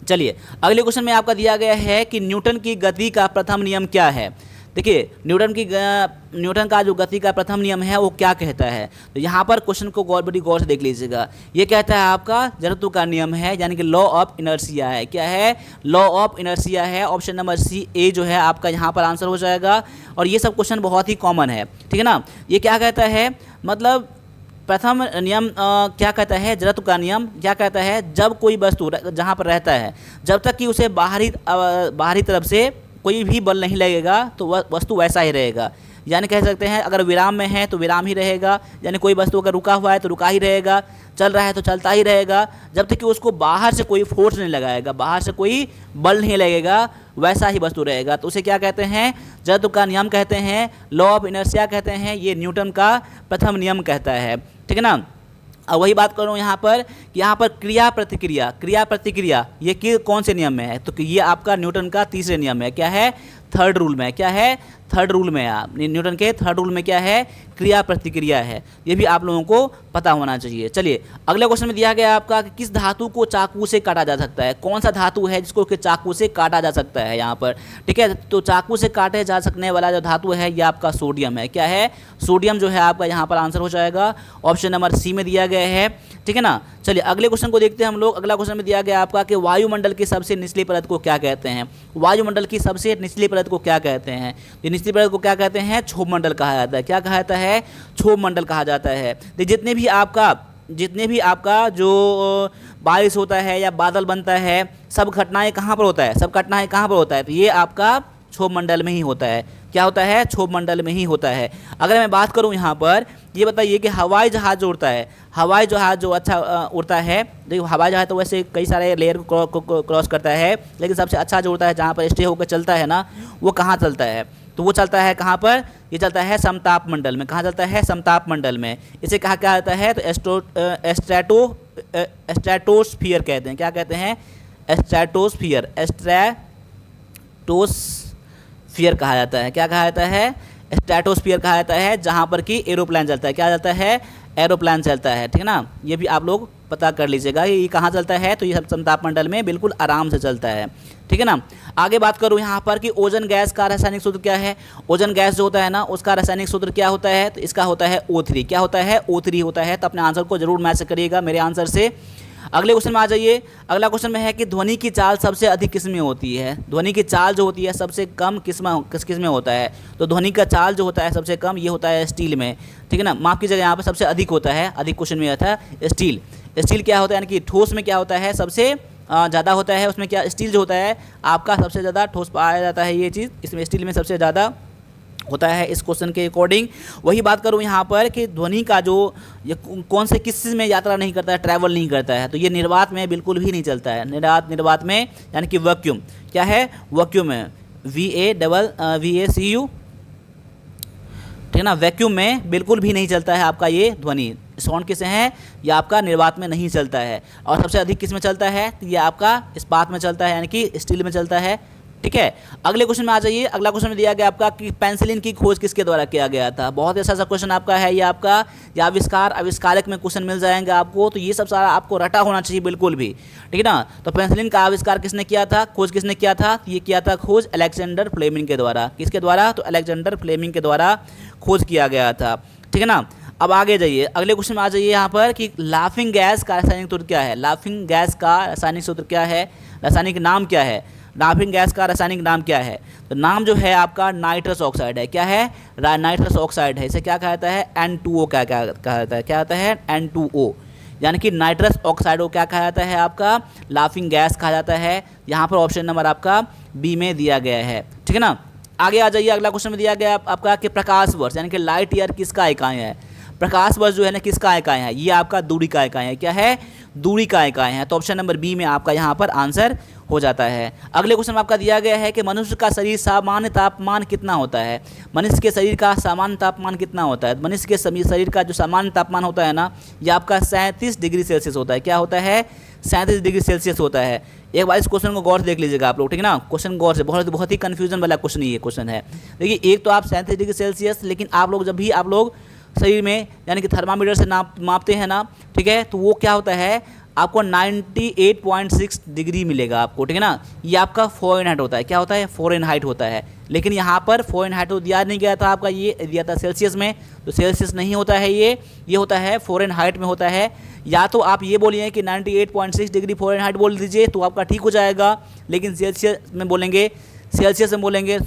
चलिए अगले क्वेश्चन में आपका दिया गया है कि न्यूटन की गति का प्रथम नियम क्या है। देखिए न्यूटन का जो गति का प्रथम नियम है वो क्या कहता है, तो यहाँ पर क्वेश्चन को बड़ी गौर से देख लीजिएगा। ये कहता है आपका जड़त्व का नियम है, यानी कि लॉ ऑफ इनर्शिया है। क्या है, लॉ ऑफ इनर्शिया है। ऑप्शन नंबर सी ए जो है आपका यहाँ पर आंसर हो जाएगा। और ये सब क्वेश्चन बहुत ही कॉमन है, ठीक है ना। ये क्या कहता है, मतलब प्रथम नियम क्या कहता है, जड़त्व का नियम क्या कहता है, जब कोई वस्तु जहाँ पर रहता है, जब तक कि उसे बाहरी तरफ से कोई भी बल नहीं लगेगा तो वह वस्तु वैसा ही रहेगा। यानी कह सकते हैं अगर विराम में है तो विराम ही रहेगा, यानी कोई वस्तु अगर रुका हुआ है तो रुका ही रहेगा, चल रहा है तो चलता ही रहेगा, जब तक कि उसको बाहर से कोई फोर्स नहीं लगाएगा, बाहर से कोई बल नहीं लगेगा, वैसा ही वस्तु रहेगा। तो उसे क्या कहते हैं, जड़त्व का नियम कहते हैं, लॉ ऑफ इनर्शिया कहते हैं। ये न्यूटन का प्रथम नियम कहता है, ठीक है ना। अब वही बात करूँ यहाँ पर कि यहाँ पर क्रिया प्रतिक्रिया ये कौन से नियम में है, तो ये आपका न्यूटन का तीसरे नियम है। क्या है, थर्ड रूल में। क्या है, थर्ड रूल में। आप न्यूटन के थर्ड रूल में क्या है, क्रिया प्रतिक्रिया है। ये भी आप लोगों को पता होना चाहिए। चलिए अगले क्वेश्चन में दिया गया आपका कि किस धातु को चाकू से काटा जा सकता है। कौन सा धातु है जिसको कि चाकू से काटा जा सकता है यहाँ पर, ठीक है। तो चाकू से काटे जा सकने वाला जो धातु है ये आपका सोडियम है। क्या है, सोडियम जो है आपका यहाँ पर आंसर हो जाएगा। ऑप्शन नंबर सी में दिया गया है, ठीक है ना। चलिए अगले क्वेश्चन को देखते हैं हम लोग। अगला क्वेश्चन में दिया गया आपका कि वायुमंडल की सबसे निचली परत को क्या कहते हैं। वायुमंडल की सबसे निचली परत को क्या कहते हैं, ये निचली परत को क्या कहते हैं, क्षोभ मंडल कहा जाता है। क्या कहा जाता है, क्षोभ मंडल कहा जाता है। जितने भी आपका जो बारिश होता है या बादल बनता है, सब घटनाएं कहाँ पर होता है, सब घटनाएं कहाँ पर होता है, तो ये आपका क्षोभ मंडल में ही होता है। क्या होता है, क्षोभ मंडल में ही होता है। अगर मैं बात करूं यहाँ पर, ये बताइए कि हवाई जहाज जो उड़ता है, हवाई जहाज जो अच्छा उड़ता है, देखिए हवाई जहाज तो वैसे कई सारे लेयर को क्रॉस करता है, लेकिन सबसे अच्छा जो उड़ता है जहाँ पर स्टे होकर चलता है ना, वो कहाँ चलता है, तो वो चलता है कहाँ पर, ये चलता है समताप मंडल में। कहाँ चलता है, समताप मंडल में। इसे कहा क्या जाता है, तो स्ट्रेटोस्फियर कहते हैं। क्या कहते हैं, स्ट्रेटोस्फियर कहा जाता है। क्या कहा जाता है, स्ट्रेटोस्फियर कहा जाता है, जहाँ पर कि एरोप्लेन चलता है। क्या चलता है, एरोप्लेन चलता है, ठीक है ना। ये भी आप लोग पता कर लीजिएगा ये कहाँ चलता है, तो ये सब समताप मंडल में बिल्कुल आराम से चलता है, ठीक है ना। आगे बात करूँ यहाँ पर कि ओजोन गैस का रासायनिक सूत्र क्या है। ओजोन गैस जो होता है ना, उसका रासायनिक सूत्र क्या होता है, तो इसका होता है O3। क्या होता है, O3 होता है। तो अपने आंसर को जरूर मैच करिएगा मेरे आंसर से। अगले क्वेश्चन में आ जाइए। अगला क्वेश्चन में है कि ध्वनि की चाल सबसे अधिक किस में होती है। ध्वनि की चाल जो होती है सबसे कम किस में होता है, तो ध्वनि का चाल जो होता है सबसे कम ये होता है स्टील में, ठीक है ना। माफ कीजिएगा, यहाँ पर सबसे अधिक होता है, अधिक क्वेश्चन में आता है स्टील। स्टील क्या होता है, यानी कि ठोस में क्या होता है, सबसे ज़्यादा होता है उसमें। क्या, स्टील जो होता है आपका सबसे ज़्यादा ठोस पाया जाता है, ये चीज़ इसमें स्टील में सबसे ज़्यादा होता है इस क्वेश्चन के अकॉर्डिंग। वही बात करूँ यहाँ पर कि ध्वनि का जो ये कौन से किस चीज़ में यात्रा नहीं करता है, ट्रैवल नहीं करता है, तो ये निर्वात में बिल्कुल भी नहीं चलता है। निर्वात में यानी कि वैक्यूम। क्या है, वैक्यूम है, VACU ठीक है ना। वैक्यूम में बिल्कुल भी नहीं चलता है आपका ये ध्वनि। साउंड किस में है, ये आपका निर्वात में नहीं चलता है। और सबसे अधिक किस में चलता है, तो ये आपका इस्पात में चलता है, यानी कि स्टील में चलता है। ठीक है, अगले क्वेश्चन में आ जाइए। अगला क्वेश्चन में दिया गया आपका कि पेंसिलिन की खोज किसके द्वारा किया गया था। बहुत ऐसा सा क्वेश्चन आपका है ये आपका, या आविष्कार आविष्कारक में क्वेश्चन मिल जाएंगे आपको, तो ये सब सारा आपको रटा होना चाहिए बिल्कुल भी। ठीक है ना। तो पेंसिलिन का आविष्कार किसने किया था, खोज किसने किया था, ये किया था खोज अलेक्जेंडर फ्लेमिंग के द्वारा। किसके द्वारा, तो अलेक्जेंडर फ्लेमिंग के द्वारा खोज किया गया था। ठीक है ना। अब आगे जाइए, अगले क्वेश्चन में आ जाइए यहाँ पर कि लाफिंग गैस का रासायनिक सूत्र क्या है। लाफिंग गैस का रासायनिक सूत्र क्या है, रासायनिक नाम क्या है। लाफिंग गैस का रासायनिक नाम क्या है, तो नाम जो है आपका नाइट्रस ऑक्साइड है। क्या है, नाइट्रस ऑक्साइड है। इसे क्या कहता है, N2O क्या कहता है, क्या कहता है, N2O, यानी कि नाइट्रस ऑक्साइड को क्या कहा जाता है, आपका लाफिंग गैस कहा जाता है। यहाँ पर ऑप्शन नंबर आपका बी में दिया गया है। ठीक है ना। आगे आ जाइए, अगला क्वेश्चन में दिया गया आपका कि प्रकाश वर्ष यानी कि लाइट ईयर किसका इकाई है। प्रकाश वर्ष जो है ना किसका इकाई है, ये आपका दूरी का इकाई है। क्या है, दूरी का इकाई है। तो ऑप्शन नंबर बी में आपका यहाँ पर आंसर हो जाता है। अगले क्वेश्चन में आपका दिया गया है कि मनुष्य का शरीर सामान्य तापमान कितना होता है। मनुष्य के शरीर का सामान्य तापमान कितना होता है। मनुष्य के शरीर का जो सामान्य तापमान होता है ना, ये आपका 37 डिग्री सेल्सियस होता है। क्या होता है, 37 डिग्री सेल्सियस होता है। एक बार इस क्वेश्चन को गौर से देख लीजिएगा आप लोग। ठीक है ना, क्वेश्चन गौर से, बहुत ही कन्फ्यूजन वाला क्वेश्चन ये क्वेश्चन है। देखिए, एक तो आप 37 डिग्री सेल्सियस, लेकिन आप लोग जब भी आप लोग शरीर में यानी कि थर्मामीटर से मापते हैं ना, ठीक है, तो वो क्या होता है, आपको 98.6 डिग्री मिलेगा आपको। ठीक है ना। ये आपका फ़ारेनहाइट होता है। क्या होता है, फ़ारेनहाइट होता है। लेकिन यहाँ पर फ़ारेनहाइट तो दिया नहीं गया था आपका, ये दिया था सेल्सियस में, तो सेल्सियस नहीं होता है ये होता है फ़ारेनहाइट में होता है। या तो आप ये बोलिए कि 98.6 डिग्री फ़ारेनहाइट बोल दीजिए तो आपका ठीक हो जाएगा, लेकिन सेल्सियस में बोलेंगे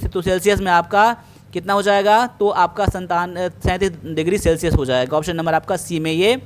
तो सेल्सियस में आपका कितना हो जाएगा, तो आपका 37 डिग्री सेल्सियस हो जाएगा। ऑप्शन नंबर आपका सी में ये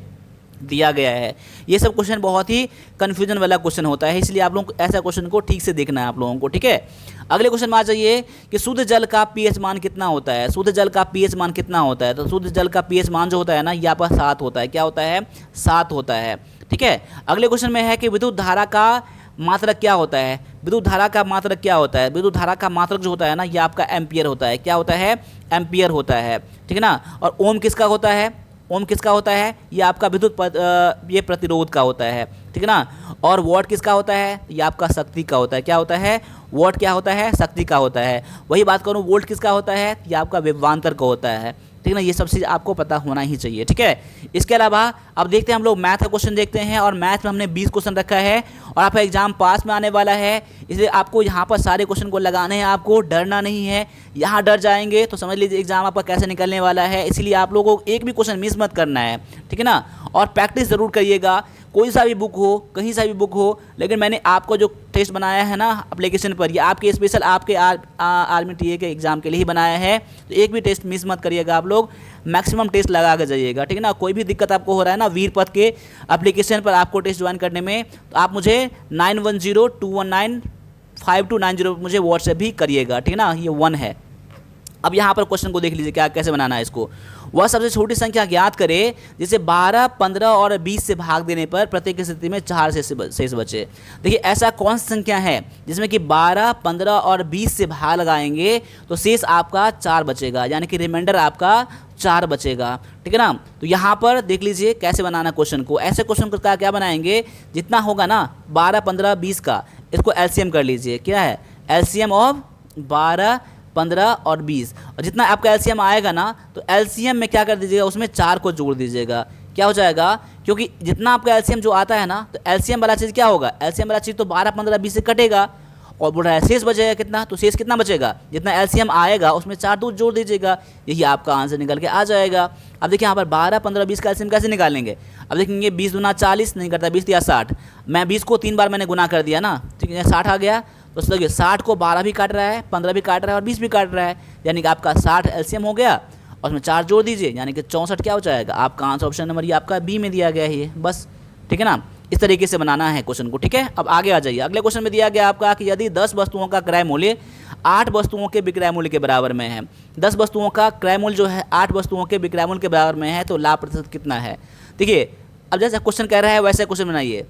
दिया गया है। ये सब क्वेश्चन बहुत ही कन्फ्यूजन वाला क्वेश्चन होता है, इसलिए आप लोगों को ऐसा क्वेश्चन को ठीक से देखना है आप लोगों को। ठीक है, अगले क्वेश्चन में आ जाइए कि शुद्ध जल का पीएच मान कितना होता है। शुद्ध जल का पीएच मान कितना होता है, तो शुद्ध जल का पीएच मान जो होता है ना, यहाँ पर 7 होता है। क्या होता है, 7 होता है। ठीक है, अगले क्वेश्चन में है कि विद्युत धारा का मात्रक क्या होता है। विद्युत धारा का मात्रक क्या होता है, विद्युत धारा का मात्रक जो होता है ना, ये आपका एम्पियर होता है। क्या होता है, एम्पियर होता है। ठीक है ना। और ओम किसका होता है, ओम किसका होता है, ये आपका ये प्रतिरोध का होता है। ठीक है ना। और वॉट किसका होता है, ये आपका शक्ति का होता है। क्या होता है, वॉट क्या होता है, शक्ति का होता है। वही बात करूँ, वोल्ट किसका होता है, ये आपका विभवांतर का होता है। ठीक है ना। ये सब चीज़ आपको पता होना ही चाहिए। ठीक है, इसके अलावा अब देखते हैं हम लोग मैथ का क्वेश्चन देखते हैं, और मैथ में हमने 20 क्वेश्चन रखा है और आपका एग्जाम पास में आने वाला है, इसलिए आपको यहाँ पर सारे क्वेश्चन को लगाने हैं, आपको डरना नहीं है। यहाँ डर जाएंगे तो समझ लीजिए एग्जाम आपका कैसे निकलने वाला है। इसलिए आप लोगों को एक भी क्वेश्चन मिस मत करना है। ठीक है ना। और प्रैक्टिस ज़रूर करिएगा, कोई सा भी बुक हो, कहीं सा भी बुक हो, लेकिन मैंने आपको जो टेस्ट बनाया है ना एप्लीकेशन पर, ये आपके स्पेशल आपके आर्मी टीए के एग्ज़ाम के लिए ही बनाया है। तो एक भी टेस्ट मिस मत करिएगा आप लोग, मैक्सिमम टेस्ट लगा कर जाइएगा। ठीक है ना। कोई भी दिक्कत आपको हो रहा है ना वीरपथ के एप्लीकेशन पर आपको टेस्ट ज्वाइन करने में, तो आप मुझे 9102195290 मुझे व्हाट्सएप भी करिएगा। ठीक है ना, ये 1 है। अब यहाँ पर क्वेश्चन को देख लीजिए क्या कैसे बनाना है इसको। वह सबसे छोटी संख्या ज्ञात करे जिसे 12, 15 और 20 से भाग देने पर प्रत्येक स्थिति में 4 शेष बचे। देखिए, ऐसा कौन सी संख्या है जिसमें कि 12, 15 और 20 से भाग लगाएंगे तो शेष आपका 4 बचेगा, यानी कि रिमाइंडर आपका 4 बचेगा। ठीक है ना। तो यहाँ पर देख लीजिए कैसे बनाना क्वेश्चन को। ऐसे क्वेश्चन को क्या बनाएंगे, जितना होगा ना 12, 15, 20 का, इसको एलसीएम कर लीजिए। क्या है, एलसीएम ऑफ 12, 15 और 20, और जितना आपका एलसीएम आएगा ना, तो एलसीएम में क्या कर दीजिएगा, उसमें 4 को जोड़ दीजिएगा। क्या हो जाएगा, क्योंकि जितना आपका एलसीएम जो आता है ना, तो एलसीएम वाला चीज़ क्या होगा, एलसीएम वाला चीज़ तो 12, 15, 20 से कटेगा, और बोल रहा है शेष बचेगा कितना, तो शेष कितना बचेगा, जितना एलसीएम आएगा उसमें 4 2 जोड़ दीजिएगा, यही आपका आंसर निकल के आ जाएगा। अब देखिए यहाँ पर 12, 15, 20 का एलसीएम कैसे निकालेंगे। अब देखेंगे 20 दूना 40 नहीं करता, 20 या 60, मैं 20 को 3 बार मैंने गुना कर दिया ना, ठीक है, 60 आ गया। तो देखिए 60 को 12 भी काट रहा है, 15 भी काट रहा है और 20 भी काट रहा है, यानी कि आपका 60 एलसीएम हो गया, और उसमें 4 जोड़ दीजिए, यानी कि 64 क्या हो जाएगा आपका आंसर। ऑप्शन नंबर ये आपका बी में दिया गया है ये, बस। ठीक है ना, इस तरीके से बनाना है क्वेश्चन को। ठीक है, अब आगे आ जाइए। अगले क्वेश्चन में दिया गया आपका कि यदि 10 वस्तुओं का क्रय मूल्य 8 वस्तुओं के विक्रय मूल्य के बराबर में है, 10 वस्तुओं का क्रय मूल्य जो है 8 वस्तुओं के विक्रय मूल्य के बराबर में है, तो लाभ प्रतिशत कितना है। देखिए, अब जैसा क्वेश्चन कह रहा है वैसे क्वेश्चन बनाइए।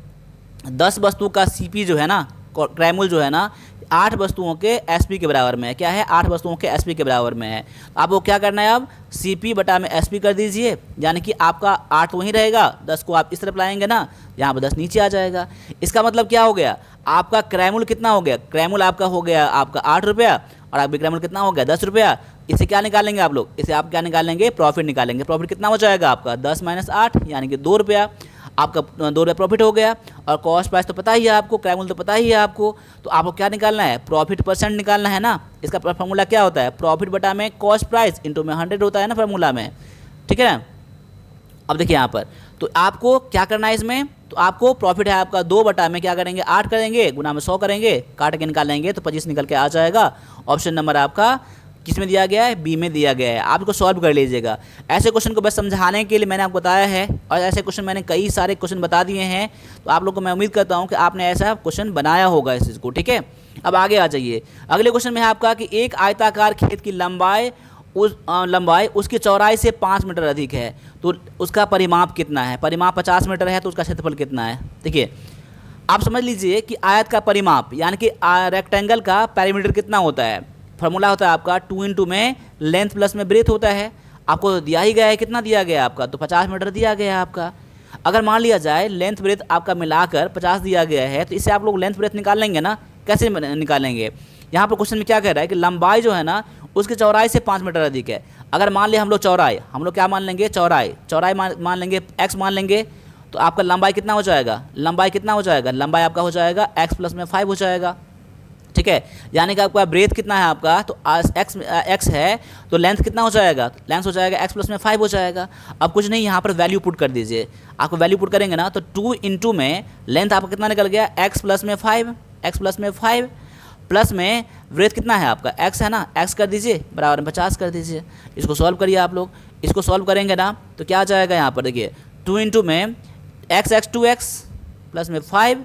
10 वस्तु का सीपी जो है ना, क्रय मूल्य जो है ना 8 वस्तुओं के SP के बराबर में है। क्या है? 8 वस्तुओं के SP के बराबर में है। आपको क्या करना है अब? CP बटा में SP कर दीजिए, यानी कि आपका 8 वहीं रहेगा, 10 को आप इस तरफ लाएंगे ना, यहाँ पर 10 नीचे आ जाएगा। इसका मतलब क्या हो गया? आपका क्रयमूल्य कितना हो गया? क्रयमूल्य आपका हो गया आपका 8 रुपया, और आप विक्रय मूल्य कितना हो गया? 10 रुपया। इसे क्या निकालेंगे आप लोग? इसे आप क्या निकालेंगे? प्रॉफिट निकालेंगे। प्रॉफिट कितना हो जाएगा आपका? 10 - 8 यानी कि 2 रुपया। आपका 2 रुपया प्रॉफिट हो गया। और कॉस्ट प्राइस तो पता ही है आपको, क्रय मूल्य तो पता ही है आपको, तो आपको क्या निकालना है? प्रॉफिट % निकालना है ना। इसका फॉर्मूला क्या होता है? प्रॉफिट बटा में कॉस्ट प्राइस इंटू में 100 होता है ना फॉर्मूला में, ठीक है ना। अब देखिए यहाँ पर तो आपको क्या करना है इसमें? तो आपको प्रॉफिट है आपका 2 बटा में क्या करेंगे? 8 करेंगे, गुना में 100 करेंगे, काट के निकालेंगे तो 25 निकल के आ जाएगा। ऑप्शन नंबर आपका किस में दिया गया है? बी में दिया गया है। आप इसको सॉल्व कर लीजिएगा। ऐसे क्वेश्चन को बस समझाने के लिए मैंने आपको बताया है, और ऐसे क्वेश्चन मैंने कई सारे क्वेश्चन बता दिए हैं, तो आप लोग को मैं उम्मीद करता हूं कि आपने ऐसा क्वेश्चन बनाया होगा इस चीज़ को, ठीक है। अब आगे आ जाइए। अगले क्वेश्चन में है आपका कि एक आयताकार खेत की लंबाई उसकी चौड़ाई से 5 मीटर अधिक है, तो उसका परिमाप कितना है? परिमाप 50 मीटर है, तो उसका क्षेत्रफल कितना है? देखिए आप समझ लीजिए कि आयत का परिमाप यानी कि रेक्टेंगल का पेरीमीटर कितना होता है? फॉर्मूला होता है आपका 2 × में लेंथ प्लस में ब्रेथ होता है। आपको दिया ही गया है, कितना दिया गया है आपका? तो 50 मीटर दिया गया है आपका। अगर मान लिया जाए लेंथ ब्रेथ आपका मिलाकर 50 दिया गया है, तो इससे आप लोग लेंथ ब्रेथ निकाल लेंगे ना। कैसे निकालेंगे? यहाँ पर क्वेश्चन में क्या कह रहा है कि लंबाई जो है ना उसकी चौड़ाई से 5 मीटर अधिक है। अगर मान लिया हम लोग चौड़ाई, हम लोग क्या मान लेंगे? चौड़ाई मान लेंगे, x मान लेंगे, तो आपका लंबाई कितना हो जाएगा? लंबाई कितना हो जाएगा? लंबाई आपका हो जाएगा x प्लस में 5 हो जाएगा, ठीक है। यानी कि आपका ब्रेथ कितना है आपका? तो x है, तो लेंथ कितना हो जाएगा? लेंथ हो जाएगा x प्लस में 5 हो जाएगा। अब कुछ नहीं, यहाँ पर वैल्यू पुट कर दीजिए। आपको वैल्यू पुट करेंगे ना तो 2 × में लेंथ आपका कितना निकल गया? x प्लस में 5 प्लस में ब्रेथ कितना है आपका? x है ना, x कर दीजिए बराबर में 50 कर दीजिए। इसको सॉल्व करिए आप लोग। इसको सॉल्व करेंगे ना तो क्या आ जाएगा? यहाँ पर देखिए 2 × में x 2x प्लस में 5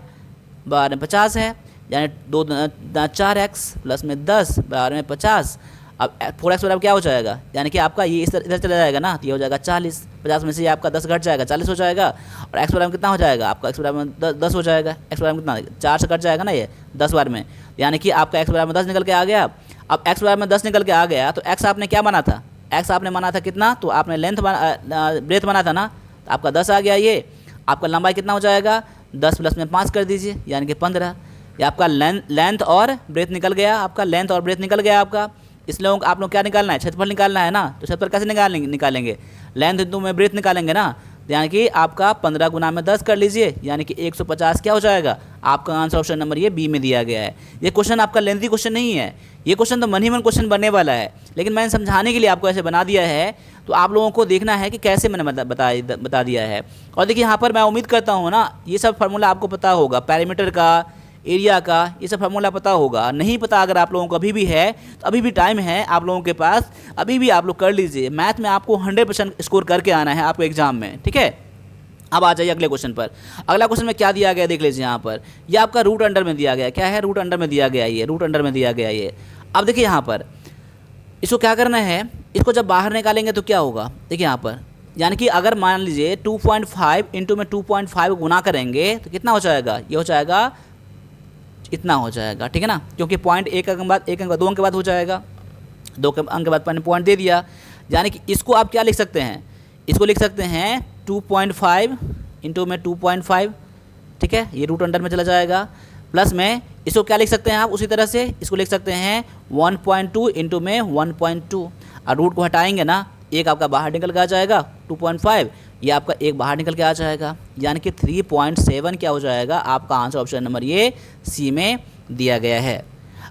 बराबर में 50 है, यानी 2 × 4x प्लस में 10 बराबर में 50। अब 4x बराबर क्या हो जाएगा? यानी कि आपका ये इधर चला जाएगा ना, तो ये हो जाएगा 40। 50 में से आपका 10 घट जाएगा, 40 हो जाएगा। और x बराबर कितना हो जाएगा आपका? x बराबर में 10 हो जाएगा। x बराबर कितना? 4 से कट जाएगा ना ये 10 बार में, यानी कि आपका x बराबर में 10 निकल के आ गया। अब x बराबर में 10 निकल के आ गया, तो x आपने क्या माना था? x आपने माना था कितना? तो आपने ब्रेथ माना था ना, तो आपका 10 आ गया। ये आपका लंबाई कितना हो जाएगा? 10 प्लस में 5 कर दीजिए, यानी कि 15। ये आपका लेंथ और ब्रेथ निकल गया, आपका लेंथ और ब्रेथ निकल गया आपका। इसलिए आप लोग क्या निकालना है? क्षेत्रफल निकालना है ना। तो क्षेत्रफल कैसे निकालेंगे? लेंथ इंटू में ब्रेथ निकालेंगे ना, यानी कि आपका 15 गुना में 10 कर लीजिए, यानी कि 150 क्या हो जाएगा? आपका आंसर ऑप्शन नंबर ये बी में दिया गया है। ये क्वेश्चन आपका लेंथी क्वेश्चन नहीं है, ये क्वेश्चन तो मन ही मन क्वेश्चन बनने वाला है, लेकिन मैंने समझाने के लिए आपको ऐसे बना दिया है, तो आप लोगों को देखना है कि कैसे मैंने बता दिया है। और देखिए यहाँ पर मैं उम्मीद करता हूँ ना ये सब फार्मूला आपको पता होगा, पैरामीटर का, एरिया का, ये सब फार्मूला पता होगा। नहीं पता अगर आप लोगों को अभी भी है तो अभी भी टाइम है आप लोगों के पास, अभी भी आप लोग कर लीजिए। मैथ में आपको 100% स्कोर करके आना है आपको एग्जाम में, ठीक है। अब आ जाइए अगले क्वेश्चन पर। अगला क्वेश्चन में क्या दिया गया देख लीजिए यहाँ पर। ये आपका रूट अंडर में दिया गया, क्या है? रूट अंडर में दिया गया, ये रूट अंडर में दिया गया ये। अब देखिए यहाँ पर इसको क्या करना है, इसको जब बाहर निकालेंगे तो क्या होगा? देखिए यहाँ पर, यानी कि अगर मान लीजिए 2.5 इंटू में 2.5 गुना करेंगे तो कितना हो जाएगा? ये हो जाएगा इतना हो जाएगा, ठीक है ना, क्योंकि पॉइंट एक अंक बाद 2 अंक के बाद हो जाएगा, 2 अंक के बाद पॉइंट दे दिया। यानी कि इसको आप क्या लिख सकते हैं? इसको लिख सकते हैं 2.5 इंटू में 2.5, ठीक है, ये रूट अंडर में चला जाएगा। प्लस में इसको क्या लिख सकते हैं आप? उसी तरह से इसको लिख सकते हैं 1.2 इंटू में 1.2, और रूट को हटाएंगे ना, एक आपका बाहर निकल के आ जाएगा 2.5, ये आपका एक बाहर निकल के आ जाएगा, यानी कि 3.7 क्या हो जाएगा? आपका आंसर ऑप्शन नंबर ये सी में दिया गया है।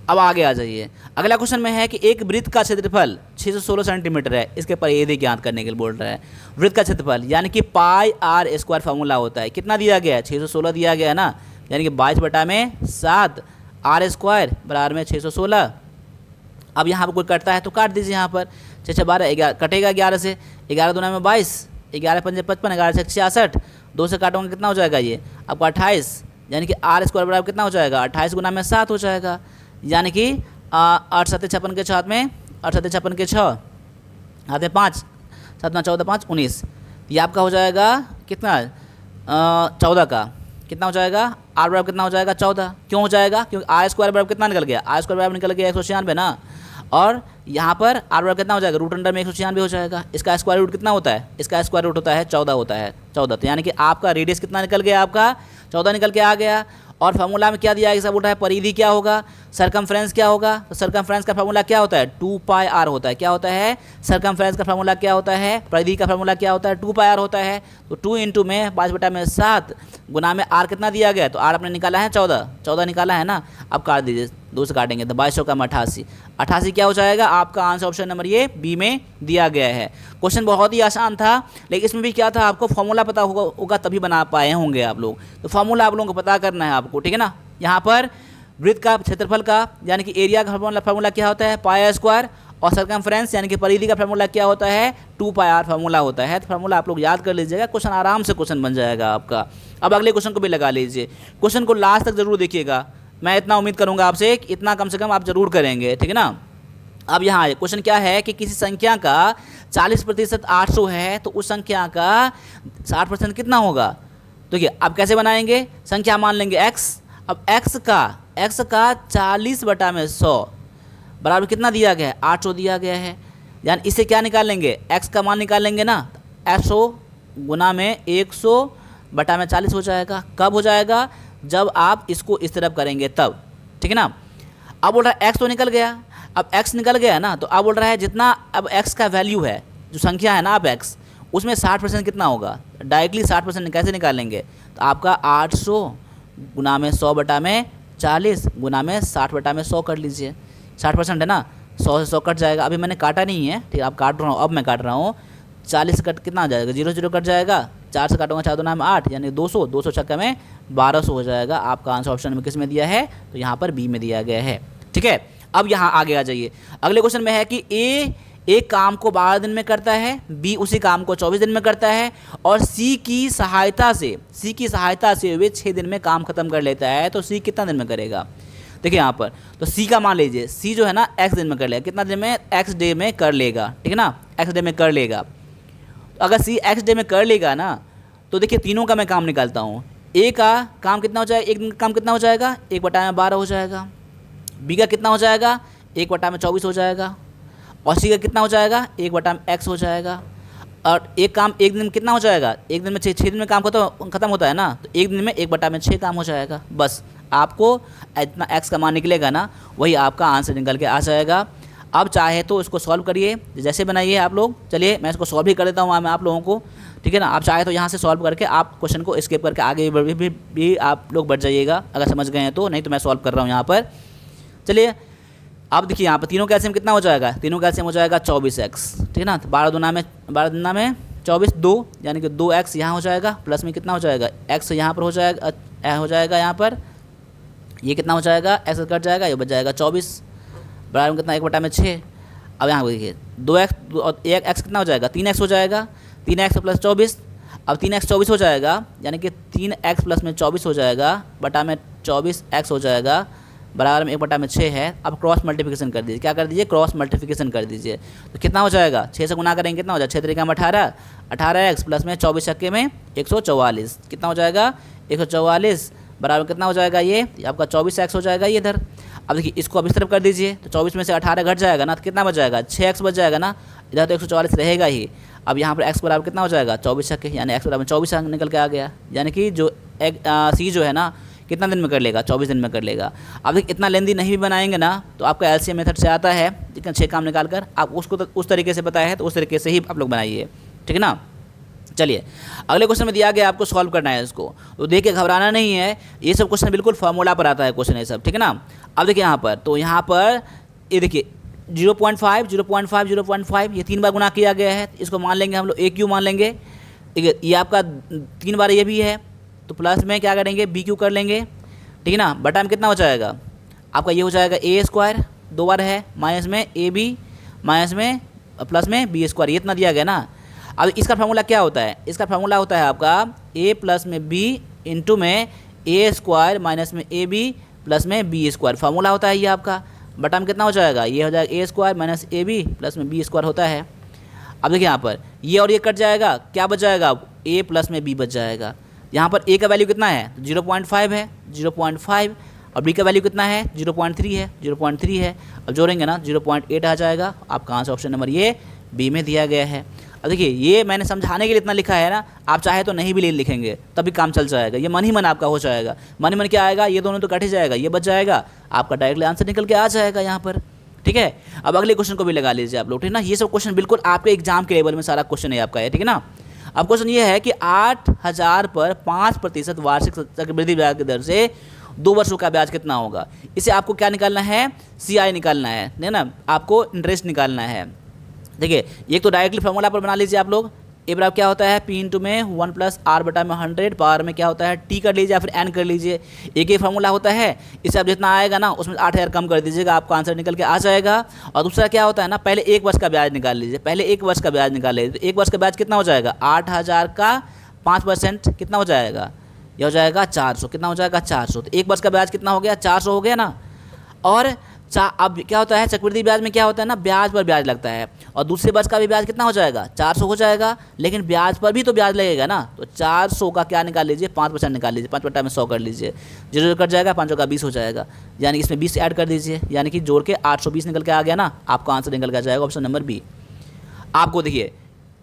अब आगे आ जाइए। अगला क्वेश्चन में है कि एक वृत्त का क्षेत्रफल 616 सेंटीमीटर है, इसके परिधि ज्ञात करने के लिए बोल रहा है। वृत्त का क्षेत्रफल यानी कि पाई आर स्क्वायर फार्मूला होता है, कितना दिया गया है? 616 दिया गया है ना, यानी कि 22/7 आर स्क्वायर बराबर में 616। अब यहाँ पर कोई कटता है तो काट दीजिए, यहाँ पर 6 6 12 11 कटेगा 11 से, 11 दूना में 22, 11 पंजे 55, 11 से 66, 2 से काटोगे कितना हो जाएगा? ये आपका 28, यानी कि आर स्क्वायर बराबर कितना हो जाएगा? 28 गुना में 7 हो जाएगा, यानी कि 8 7 56 के 6 में 8 7 56 के 6 हाथ में 5, 7 14 5 19, ये आपका हो जाएगा कितना? 14 का, कितना हो जाएगा, आर बराबर कितना हो जाएगा 14। क्यों हो जाएगा, क्योंकि आर स्क्वायर बराबर कितना निकल गया, आर स्क्वायर बराबर निकल गया 196 ना, और यहाँ पर आर बराबर कितना हो जाएगा, रूट अंडर में 196 हो जाएगा। इसका स्क्वायर रूट कितना होता है, इसका स्क्वायर रूट होता है 14 होता है 14। तो यानी कि आपका रेडियस कितना निकल गया, आपका 14 निकल के आ गया। और फार्मूला में क्या दिया है, सब उठा है, परिधि क्या होगा, सरकमफ्रेंस क्या होगा, तो सरकमफ्रेंस का फार्मूला क्या होता है 2 पाई आर होता है। क्या होता है, सरकमफ्रेंस का फार्मूला क्या होता है, परिधि का फार्मूला क्या होता है 2 पाई आर होता है। तो 2 इंटू में 5/7 गुना में आर कितना दिया गया, तो आर आपने निकाला है 14 निकाला है ना। अब काट दीजिए, 2 से काटेंगे तो 22 का 88 क्या हो जाएगा, आपका आंसर ऑप्शन नंबर ये बी में दिया गया है। क्वेश्चन बहुत ही आसान था, लेकिन इसमें भी क्या था, आपको फॉर्मूला पता होगा तभी बना पाए होंगे आप लोग। तो फॉर्मूला आप लोगों को पता करना है आपको, ठीक है ना। यहाँ पर वृत्त का क्षेत्रफल का यानी कि एरिया का फार्मूला क्या होता है, पाई स्क्वायर, और सरकमफ्रेंस यानी कि परिधि का फार्मूला क्या होता है 2 पाई आर फार्मूला होता है। तो फार्मूला आप लोग याद कर लीजिएगा, क्वेश्चन आराम से क्वेश्चन बन जाएगा आपका। अब अगले क्वेश्चन को भी लगा लीजिए, क्वेश्चन को लास्ट तक जरूर देखिएगा, मैं इतना उम्मीद करूंगा आपसे कि इतना कम से कम आप जरूर करेंगे, ठीक है ना। अब यहाँ क्वेश्चन क्या है कि किसी संख्या का 40% 800 है, तो उस संख्या का 60% कितना होगा। देखिए अब कैसे बनाएंगे, संख्या मान लेंगे x। अब x का 40/100 बराबर कितना दिया गया है, 800 दिया गया है। यानी इसे क्या निकालेंगे, x का मान निकालेंगे ना, 800 गुना में 100/40 हो जाएगा। कब हो जाएगा, जब आप इसको इस तरफ करेंगे तब, ठीक है ना। अब बोल रहा है x तो निकल गया, अब x निकल गया ना, तो अब बोल रहा है जितना अब x का वैल्यू है, जो संख्या है ना अब x, उसमें 60% कितना होगा, डायरेक्टली 60% कैसे निकालेंगे, तो आपका 800 गुना में 100/40 गुना में 60/100 कर लीजिए। 60% है ना, 100 से 100 कट जाएगा। अभी मैंने काटा नहीं है, ठीक है, आप काट रहा हूँ, अब मैं काट रहा हूँ। 40 से कट कितना आ जाएगा, 0 0 कट जाएगा, 4 से काटूंगा 4 दूना में 8 यानी 200, 200 छक्का में 1200 हो जाएगा। आपका आंसर ऑप्शन में किस में दिया है, तो यहाँ पर बी में दिया गया है, ठीक है। अब यहाँ आगे आ जाइए, अगले क्वेश्चन में है कि ए एक काम को 12 दिन में करता है, बी उसी काम को 24 दिन में करता है, और सी की सहायता से वे 6 दिन में काम खत्म कर लेता है। तो सी कितना दिन में करेगा, देखिए यहाँ पर, तो सी का मान लीजिए, सी जो है ना x दिन में कर लेगा, कितना दिन में, x डे में कर लेगा, ठीक है ना, x डे में कर लेगा। तो अगर सी x डे में कर लेगा ना, तो देखिए तीनों का मैं काम निकालता हूँ। ए का काम कितना हो जाएगा, एक दिन का काम कितना हो जाएगा, 1/12 हो जाएगा। बी का कितना हो जाएगा, 1/24 हो जाएगा। और सी का कितना हो जाएगा, 1/x हो जाएगा। और एक काम एक दिन में कितना हो जाएगा, एक दिन में 6 दिन में काम खत्म होता है ना, तो एक दिन में 1/6 काम हो जाएगा। बस आपको इतना x का मान निकलेगा ना, वही आपका आंसर निकल के आ जाएगा। अब चाहे तो इसको सॉल्व करिए, जैसे बनाइए आप लोग। चलिए मैं इसको सॉल्व भी कर देता हूँ मैं आप लोगों को, ठीक है ना। आप चाहे तो यहाँ से सॉल्व करके आप क्वेश्चन को स्किप करके आगे भी आप लोग बढ़ जाइएगा, अगर समझ गए हैं तो, नहीं तो मैं सॉल्व कर रहा हूँ यहाँ पर। चलिए अब देखिए यहाँ पर तीनों का एलसीएम कितना हो जाएगा, तीनों का एलसीएम हो जाएगा 24x, ठीक है ना। तो 12 दूना में 24 2 यानी कि 2x यहाँ हो जाएगा, प्लस में कितना हो जाएगा, x यहाँ पर हो जाएगा यहाँ पर, ये कितना हो जाएगा, x कट जाएगा, ये बच जाएगा 24 बराबर में कितना, 1/6। अब यहाँ देखिए 2x और 1x कितना हो जाएगा, 3x हो जाएगा, 3x प्लस 24। अब 3x 24 हो जाएगा, यानी कि 3x प्लस में 24 हो जाएगा, बटा में 24x हो जाएगा, बराबर में 1/6 है। अब क्रॉस मल्टीप्लिकेशन कर दीजिए, क्या कर दीजिए, क्रॉस मल्टीप्लिकेशन कर दीजिए। तो कितना हो जाएगा, 6 से गुना करेंगे कितना हो जाएगा, 6 तरीका में 18, 18x प्लस में 24 छक्के में 144, कितना हो जाएगा 144 बराबर कितना हो जाएगा, ये आपका 24x हो जाएगा ये इधर। अब देखिए इसको अब इस तरफ कर दीजिए, तो 24 में से 18 घट जाएगा ना, तो कितना बच जाएगा, 6x बच जाएगा ना, इधर तो 144 रहेगा ही। अब यहाँ पर x बराबर कितना हो जाएगा, 24 छक्के, यानी x बराबर 24 निकल के आ गया। यानी कि जो सी जो है ना कितना दिन में कर लेगा, 24 दिन में कर लेगा। अब देखिए इतना लेंदी नहीं भी बनाएंगे ना, तो आपका एलसीएम मेथड से आता है, ठीक है, 6 काम निकाल कर। आप उसको तो उस तरीके से बताया है, तो उस तरीके से ही आप लोग बनाइए, ठीक है ना। चलिए अगले क्वेश्चन में दिया गया आपको सॉल्व करना है इसको, तो देखिए घबराना नहीं है, ये सब क्वेश्चन बिल्कुल फार्मूला पर आता है क्वेश्चन ये सब, ठीक है ना। अब देखिए यहाँ पर, तो यहाँ पर ये देखिए 0.5 0.5 0.5 ये 3 बार गुना किया गया है, इसको मान लेंगे हम लोग ए क्यू मान लेंगे, ठीक है। ये आपका 3 बार ये भी है, तो प्लस में क्या करेंगे, बी क्यू कर लेंगे, ठीक है ना। बटा में कितना हो जाएगा आपका, ये हो जाएगा ए स्क्वायर, 2 बार है, माइनस में ए बी, माइनस में प्लस में बी स्क्वायर, ये इतना दिया गया ना। अब इसका फार्मूला क्या होता है, इसका फार्मूला होता है आपका ए प्लस में बी इंटू में ए स्क्वायर माइनस में ए बी प्लस में बी स्क्वायर, फार्मूला होता है ये आपका। बटा में कितना हो जाएगा, ये हो जाएगा A square minus A B plus में बी स्क्वायर होता है। अब देखिए यहाँ पर ये और ये कट जाएगा, क्या बच जाएगा, अब ए प्लस में बी बच जाएगा। यहाँ पर ए का वैल्यू कितना है, 0.5 है, 0.5, और बी का वैल्यू कितना है, 0.3 है, 0.3 है। अब जोड़ेंगे ना 0.8 आ जाएगा। आपका आंसर ऑप्शन नंबर ये बी में दिया गया है। अब देखिए ये मैंने समझाने के लिए इतना लिखा है ना, आप चाहे तो नहीं भी लिखेंगे तभी काम चल जाएगा, ये मन ही मन आपका हो जाएगा। मन ही मन क्या आएगा, ये दोनों तो कट ही जाएगा, ये बच जाएगा, आपका डायरेक्टली आंसर निकल के आ जाएगा यहाँ पर। ठीक है, अब अगले क्वेश्चन को भी लगा लीजिए आप लोग, ठीक है ना। ये सब क्वेश्चन बिल्कुल आपके एग्जाम के लेवल में सारा क्वेश्चन है आपका है, ठीक है ना। अब क्वेश्चन ये है कि 8,000 पर 5% वार्षिक चक्रवृद्धि ब्याज की दर से 2 वर्षों का ब्याज कितना होगा। इसे आपको क्या निकालना है, CI निकालना है ना, आपको इंटरेस्ट निकालना है। देखिए एक तो डायरेक्टली फॉर्मूला पर बना लीजिए आप लोग। ए बराबर क्या होता है, P इंटू में 1 प्लस R बटा में 100 पावर में क्या होता है T कर लीजिए या फिर N कर लीजिए। एक ही फॉर्मूला होता है, इससे आप जितना आएगा ना उसमें 8,000 कम कर दीजिएगा, आपका आंसर निकल के आ जाएगा। और दूसरा क्या होता है ना, पहले 1 वर्ष का ब्याज निकाल लीजिए, पहले 1 वर्ष का ब्याज निकाल लीजिए। तो 1 वर्ष का ब्याज कितना हो जाएगा, 8,000 का 5% कितना हो जाएगा, यह हो जाएगा 400। कितना हो जाएगा, 400। तो 1 वर्ष का ब्याज कितना हो गया, 400 हो गया ना। और अब क्या होता है, चक्रवृद्धि ब्याज में क्या होता है ना, ब्याज पर ब्याज लगता है। और दूसरे वर्ष का भी ब्याज कितना हो जाएगा, 400 हो जाएगा, लेकिन ब्याज पर भी तो ब्याज लगेगा ना। तो 400 का क्या निकाल लीजिए, 5% निकाल लीजिए, 5 बटा में 100 कर लीजिए, 0 कट जाएगा, 5 का 20 हो जाएगा, यानी कि इसमें 20 ऐड कर दीजिए, यानी कि जोड़ के 820 निकल के आ गया ना, आपका आंसर निकल के आ जाएगा ऑप्शन नंबर बी। आपको देखिए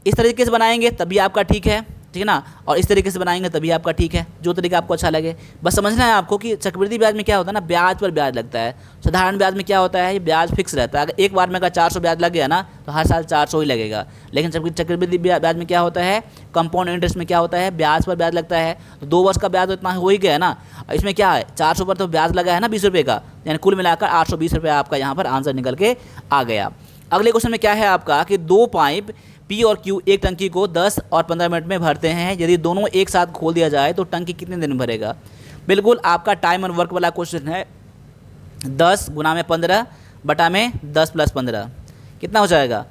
इस तरीके से बनाएंगे तभी आपका ठीक है, ठीक है ना, और इस तरीके से बनाएंगे तभी आपका ठीक है, जो तरीका आपको अच्छा लगे। बस समझना है आपको कि चक्रवृद्धि ब्याज में क्या होता है ना, ब्याज पर ब्याज लगता है। साधारण ब्याज में क्या होता है, ये ब्याज फिक्स रहता है। अगर एक बार में अगर 400 ब्याज लग गया ना तो हर साल 400 ही लगेगा। लेकिन चक्रवृद्धि ब्याज में क्या होता है, कंपाउंड इंटरेस्ट में क्या होता है, ब्याज पर ब्याज लगता है। तो 2 वर्ष का ब्याज तो इतना हो ही गया ना, इसमें क्या है 400 पर तो ब्याज लगा है ना 20 रुपये का, यानी कुल मिलाकर 820 रुपये आपका यहाँ पर आंसर निकल के आ गया। अगले क्वेश्चन में क्या है आपका कि 2 पाइप P और Q एक टंकी को 10 और 15 मिनट में भरते हैं। यदि दोनों एक साथ खोल दिया जाए तो टंकी कितने दिन में भरेगा। बिल्कुल आपका टाइम और वर्क वाला क्वेश्चन है। 10 गुना में 15 बटा में 10 प्लस 15 कितना हो जाएगा,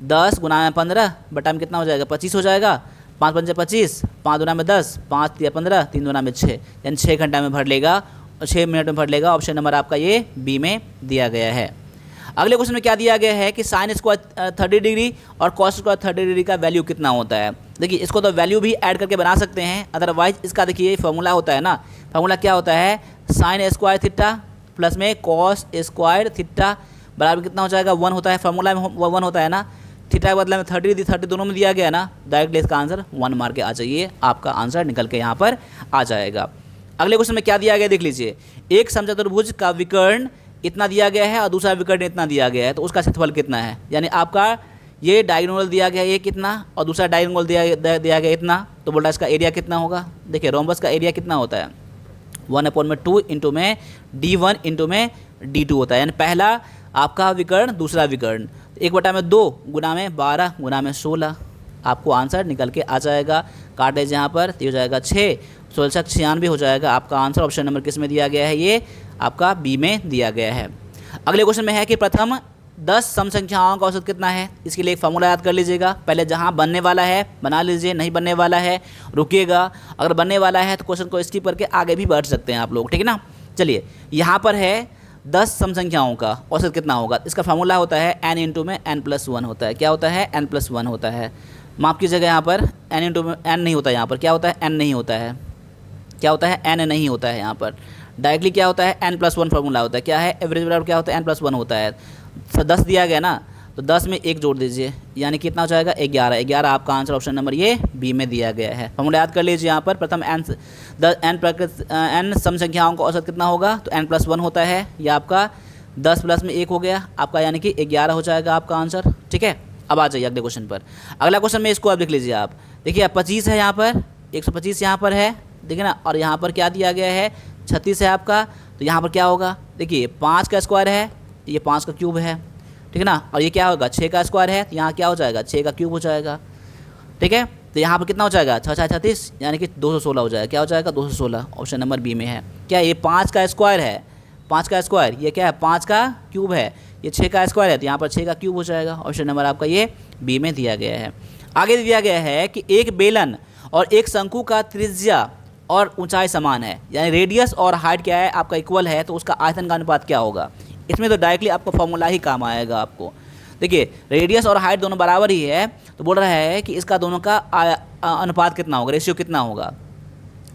10 गुना में 15 बटा में कितना हो जाएगा, 25 हो जाएगा। 5 पंजे 25, 5 गुना में 10, 5 या 15, 3 गुना में 6, यानी 6 घंटा में भर लेगा और 6 मिनट में भर लेगा। ऑप्शन नंबर आपका ये बी में दिया गया है। अगले क्वेश्चन में क्या दिया गया है कि साइन स्क्वायर 30 डिग्री और कॉस स्क्वायर 30 डिग्री का वैल्यू कितना होता है। देखिए इसको तो वैल्यू भी ऐड करके बना सकते हैं, अदरवाइज इसका देखिए फॉर्मूला होता है ना, फॉर्मूला क्या होता है, साइन स्क्वायर थीटा प्लस में कॉस स्क्वायर थीटा बराबर कितना हो जाएगा, 1 होता है। फॉर्मूला में 1 होता है ना, थीटा के बदले में 30 दोनों में दिया गया ना, डायरेक्टली इसका आंसर 1 मार के आ जाइए, आपका आंसर निकल के यहाँ पर आ जाएगा। अगले क्वेश्चन में क्या दिया गया देख लीजिए, एक समचतुर्भुज का विकर्ण इतना दिया गया है और दूसरा विकर्ण इतना दिया गया है, तो उसका क्षेत्रफल कितना है। यानी आपका ये डायगोनल दिया गया है ये कितना और दूसरा डायगोनल दिया गया इतना, तो बोल रहा है इसका एरिया कितना होगा। देखिए रोम्बस का एरिया कितना होता है, 1/2 इंटू में D1 इंटू में D2 होता है, यानी पहला आपका विकर्ण दूसरा विकर्ण, 1/2 गुना में 12 गुना में 16, आपको आंसर निकल के आ जाएगा। काट लीजिए यहाँ पर, तो हो जाएगा 6, 16 96 हो जाएगा। आपका आंसर ऑप्शन नंबर किस में दिया गया है, ये आपका बी में दिया गया है। अगले क्वेश्चन में है कि प्रथम 10 सम संख्याओं का औसत कितना है। इसके लिए एक फार्मूला याद कर लीजिएगा, पहले जहाँ बनने वाला है बना लीजिए, नहीं बनने वाला है रुकिएगा, अगर बनने वाला है तो क्वेश्चन को स्किप करके आगे भी बढ़ सकते हैं आप लोग, ठीक है ना। चलिए यहाँ पर है 10 सम संख्याओं का औसत कितना होगा। इसका फार्मूला होता है n इंटू में n+1 होता है। क्या होता है, n+1 होता है। माफ कीजिएगा यहाँ पर n इंटू में n नहीं होता, यहाँ पर क्या होता है n नहीं होता है, क्या होता है n नहीं होता है। यहाँ पर डायरेक्टली क्या होता है n+1 फार्मूला होता है। क्या है, एवरेज बराबर क्या होता है n+1 होता है। 10 दिया गया ना, तो 10 में 1 जोड़ दीजिए, यानी कितना हो जाएगा 11। 11 आपका आंसर ऑप्शन नंबर ये बी में दिया गया है। फार्मूला याद कर लीजिए यहाँ पर, प्रथम n सम संख्याओं का औसत कितना होगा, तो n+1 होता है। यह आपका 10 प्लस में 1 हो गया आपका, यानी कि 11 हो जाएगा आपका आंसर, ठीक है। अब आ जाइए अगले क्वेश्चन पर। अगला क्वेश्चन में इसको आप देख लीजिए आप, देखिए 25 है यहाँ पर, 125 यहाँ पर है, देखिए ना, और यहाँ पर क्या दिया गया है 36 है आपका। तो यहाँ पर क्या होगा, देखिए 5 का स्क्वायर है, ये 5 का क्यूब है, ठीक है ना, और ये क्या होगा 6 का स्क्वायर है, तो यहाँ क्या हो जाएगा 6 का क्यूब हो जाएगा, ठीक है। तो यहाँ पर कितना हो जाएगा 6 36, यानी कि 216 हो जाएगा। क्या हो जाएगा 216, ऑप्शन नंबर बी में है। क्या ये 5 का स्क्वायर है, 5 का स्क्वायर, ये क्या है 5 का क्यूब है, ये 6 का स्क्वायर है, तो यहाँ पर 6 का क्यूब हो जाएगा। ऑप्शन नंबर आपका ये बी में दिया गया है। आगे दिया गया है कि एक बेलन और एक शंकु का त्रिज्या और ऊंचाई समान है, यानी रेडियस और हाइट क्या है आपका इक्वल है, तो उसका आयतन का अनुपात क्या होगा। इसमें तो डायरेक्टली आपको फॉर्मूला ही काम आएगा आपको। देखिए रेडियस और हाइट दोनों बराबर ही है, तो बोल रहा है कि इसका दोनों का अनुपात कितना होगा, रेशियो कितना होगा।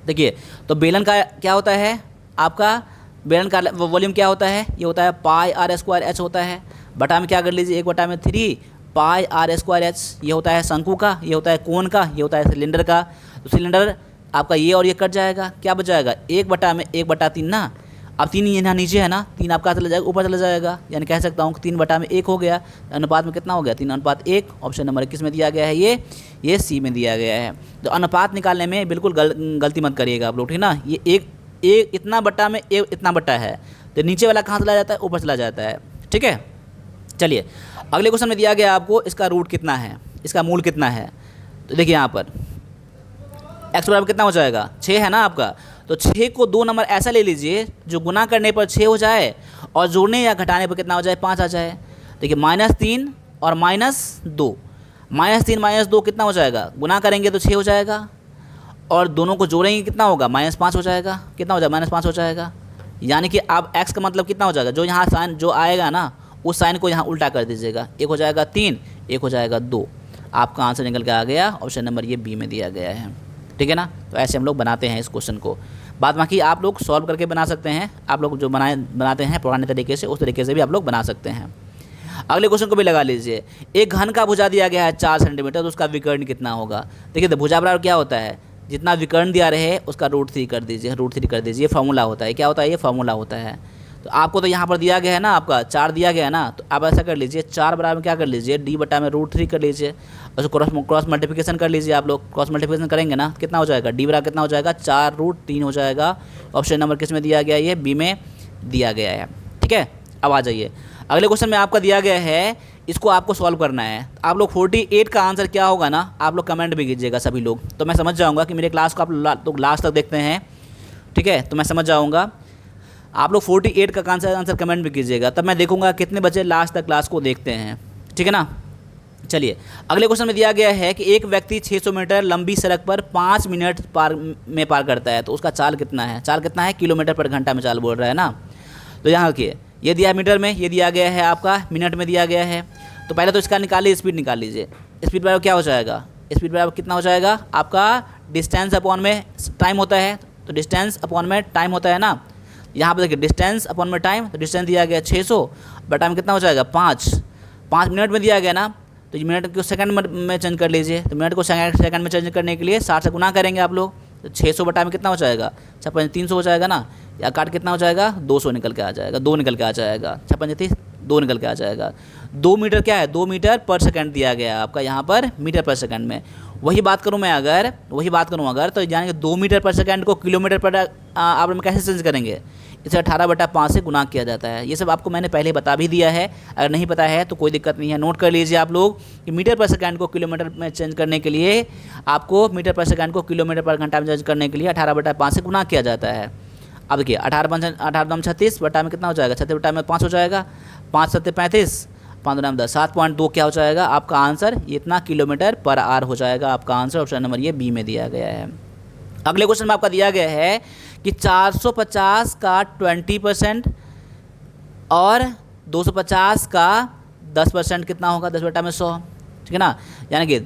देखिए, तो बेलन का क्या होता है, आपका बेलन का वॉल्यूम क्या होता है, ये होता है पाई आर स्क्वायर एच होता है, बटा में क्या कर लीजिए 1/3 पाई आर स्क्वायर एच, ये होता है शंकु का, ये होता है कोन का, ये होता है सिलेंडर का। तो सिलेंडर आपका ये और ये कट जाएगा, क्या बच जाएगा 1/3 ना। अब 3 यहाँ नीचे है ना, 3 आपका चला जाएगा ऊपर चला जाएगा, यानी कह सकता हूँ 3/1 हो गया। अनुपात में कितना हो गया 3:1। ऑप्शन नंबर किस में दिया गया है, ये सी में दिया गया है। तो अनुपात निकालने में बिल्कुल गलती मत करिएगा आप लोग, ठीक ना। ये एक इतना बट्टा में एक इतना बट्टा है, तो नीचे वाला कहाँ चला जाता है, ऊपर चला जाता है, ठीक है। चलिए अगले क्वेश्चन में दिया गया आपको इसका रूट कितना है, इसका मूल कितना है। तो देखिए यहाँ पर x बराबर कितना हो जाएगा 6 है ना आपका। तो 6 को 2 नंबर ऐसा ले लीजिए जो गुना करने पर 6 हो जाए और जोड़ने या घटाने पर कितना हो जाए 5 आ जाए। देखिए -3 और -2, -3 -2 कितना हो जाएगा, गुना करेंगे तो 6 हो जाएगा और दोनों को जोड़ेंगे कितना होगा -5 हो जाएगा। कितना हो जाएगा -5 हो जाएगा। यानी कि अब x का मतलब कितना हो जाएगा, जो यहाँ साइन जो आएगा ना उस साइन को यहाँ उल्टा कर दीजिएगा, एक हो जाएगा 3, एक हो जाएगा 2। आपका आंसर निकल के आ गया, ऑप्शन नंबर ये बी में दिया गया है, ठीक है ना। तो ऐसे हम लोग बनाते हैं इस क्वेश्चन को। बाद बाकी आप लोग सॉल्व करके बना सकते हैं, आप लोग जो बनाते हैं पुराने तरीके से उस तरीके से भी आप लोग बना सकते हैं। अगले क्वेश्चन को भी लगा लीजिए। एक घन का भुजा दिया गया है 4 सेंटीमीटर, तो उसका विकर्ण कितना होगा। देखिए तो भुजा बराबर क्या होता है, जितना विकर्ण दिया रहे उसका √3 कर दीजिए, √3 कर दीजिए। फार्मूला होता है, क्या होता है, ये फार्मूला होता है। तो आपको तो यहाँ पर दिया गया है ना, आपका 4 दिया गया है ना, तो आप ऐसा कर लीजिए 4 बराबर क्या कर लीजिए d/√3 कर लीजिए, और क्रॉस मल्टीप्लिकेशन कर लीजिए। आप लोग क्रॉस मल्टीप्लिकेशन करेंगे ना, कितना हो जाएगा d बराबर कितना हो जाएगा 4√3 हो जाएगा। ऑप्शन नंबर किस में दिया गया है, ये बी में दिया गया है, ठीक है। अब आ जाइए अगले क्वेश्चन में आपका दिया गया है, इसको आपको सॉल्व करना है। आप लोग 48 का आंसर क्या होगा ना, आप लोग कमेंट भी कीजिएगा सभी लोग, तो मैं समझ जाऊँगा कि मेरे क्लास को आप लोग लास्ट तक देखते हैं, ठीक है। तो मैं समझ जाऊँगा। आप लोग 48 का आंसर कमेंट भी कीजिएगा, तब मैं देखूंगा कितने बच्चे लास्ट तक क्लास को देखते हैं, ठीक है ना। चलिए अगले क्वेश्चन में दिया गया है कि एक व्यक्ति 600 मीटर लंबी सड़क पर 5 मिनट पार करता है, तो उसका चाल कितना है। चाल कितना है, किलोमीटर पर घंटा में चाल बोल रहा है ना। तो यहाँ देखिए ये दिया है मीटर में, ये दिया गया है आपका मिनट में दिया गया है। तो पहले तो इसका निकालिए, स्पीड निकाल लीजिए। स्पीड बराबर क्या हो जाएगा, स्पीड बराबर कितना हो जाएगा आपका डिस्टेंस अपॉन में टाइम होता है, तो डिस्टेंस अपॉन में टाइम होता है ना। यहाँ पर देखिए डिस्टेंस अपॉन में टाइम, तो डिस्टेंस दिया गया 600 बटा में कितना हो जाएगा 5 मिनट में दिया गया ना, तो मिनट को सेकंड में चेंज कर लीजिए। तो मिनट को सेकंड में चेंज करने के लिए 60 से गुना करेंगे आप लोग, तो 600 बटा में कितना हो जाएगा 300 हो जाएगा ना, या काट कितना हो जाएगा 200 निकल के आ जाएगा, 2 निकल के आ जाएगा, 2 निकल के आ जाएगा। 2 मीटर क्या है, 2 मीटर पर सेकंड दिया गया है आपका यहाँ पर मीटर पर सेकंड में। वही बात करूँ अगर तो यानी कि 2 मीटर पर सेकंड को किलोमीटर पर आप लोग कैसे चेंज करेंगे, इसे 18/5 से गुना किया जाता है। ये सब आपको मैंने पहले बता भी दिया है, अगर नहीं पता है तो कोई दिक्कत नहीं है, नोट कर लीजिए आप लोग कि मीटर पर सेकंड को किलोमीटर में चेंज करने के लिए आपको मीटर पर सेकंड को किलोमीटर पर घंटा में चेंज करने के लिए 18/5 से गुना किया जाता है। अब देखिए 18 36 बटा में कितना हो जाएगा 36 बटा में 5 हो जाएगा, 5 7 35, 5 9 10, 7.2 क्या हो जाएगा आपका आंसर, ये इतना किलोमीटर पर आवर हो जाएगा आपका आंसर। ऑप्शन नंबर ये बी में दिया गया है। अगले क्वेश्चन में आपका दिया गया है कि 450 का 20% और 250 का 10% कितना होगा, 10 बटा में 100, ठीक है ना। यानी कि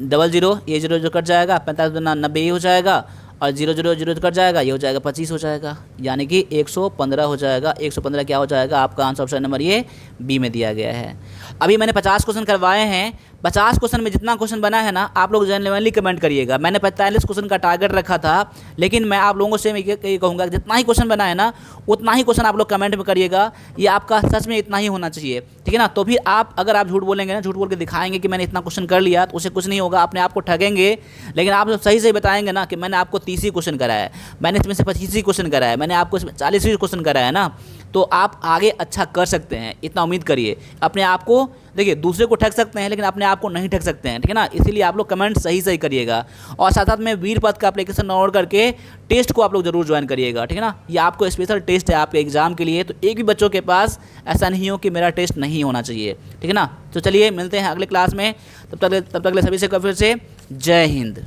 00 ये 0 जो कट जाएगा, 45 दुना 90 ये हो जाएगा, और 0 0 0 कट जाएगा, ये हो जाएगा 25 हो जाएगा, यानी कि 115 हो जाएगा। 115 क्या हो जाएगा आपका आंसर, ऑप्शन नंबर ये बी में दिया गया है। अभी मैंने 50 क्वेश्चन करवाए हैं, 50 क्वेश्चन में जितना क्वेश्चन बना है ना आप लोग जेन्युइनली कमेंट करिएगा। मैंने 45 क्वेश्चन का टारगेट रखा था, लेकिन मैं आप लोगों से ये कहूँगा जितना ही क्वेश्चन बना है ना उतना ही क्वेश्चन आप लोग कमेंट में करिएगा, ये आपका सच में इतना ही होना चाहिए, ठीक है ना। तो फिर अगर आप झूठ बोलेंगे ना, झूठ बोल के दिखाएंगे कि मैंने इतना क्वेश्चन कर लिया, तो उससे कुछ नहीं होगा, अपने आप को ठगेंगे। लेकिन आप जब सही बताएंगे ना कि मैंने आपको 30 ही क्वेश्चन कराया है, मैंने इसमें से 25 ही क्वेश्चन कराया है, मैंने आपको इसमें 40 ही क्वेश्चन कराया है ना, तो आप आगे अच्छा कर सकते हैं, इतना उम्मीद करिए। अपने आप को देखिए, दूसरे को ठग सकते हैं लेकिन अपने आप को नहीं ठग सकते हैं, ठीक है ना। इसीलिए आप लोग कमेंट सही करिएगा, और साथ साथ में वीरपद का एप्लीकेशन डाउनलोड करके टेस्ट को आप लोग जरूर ज्वाइन करिएगा, ठीक है ना। ये आपको स्पेशल टेस्ट है आपके एग्जाम के लिए, तो एक भी बच्चों के पास ऐसा नहीं हो कि मेरा टेस्ट नहीं होना चाहिए, ठीक है ना। तो चलिए मिलते हैं अगले क्लास में, तब तक सभी से फिर से जय हिंद।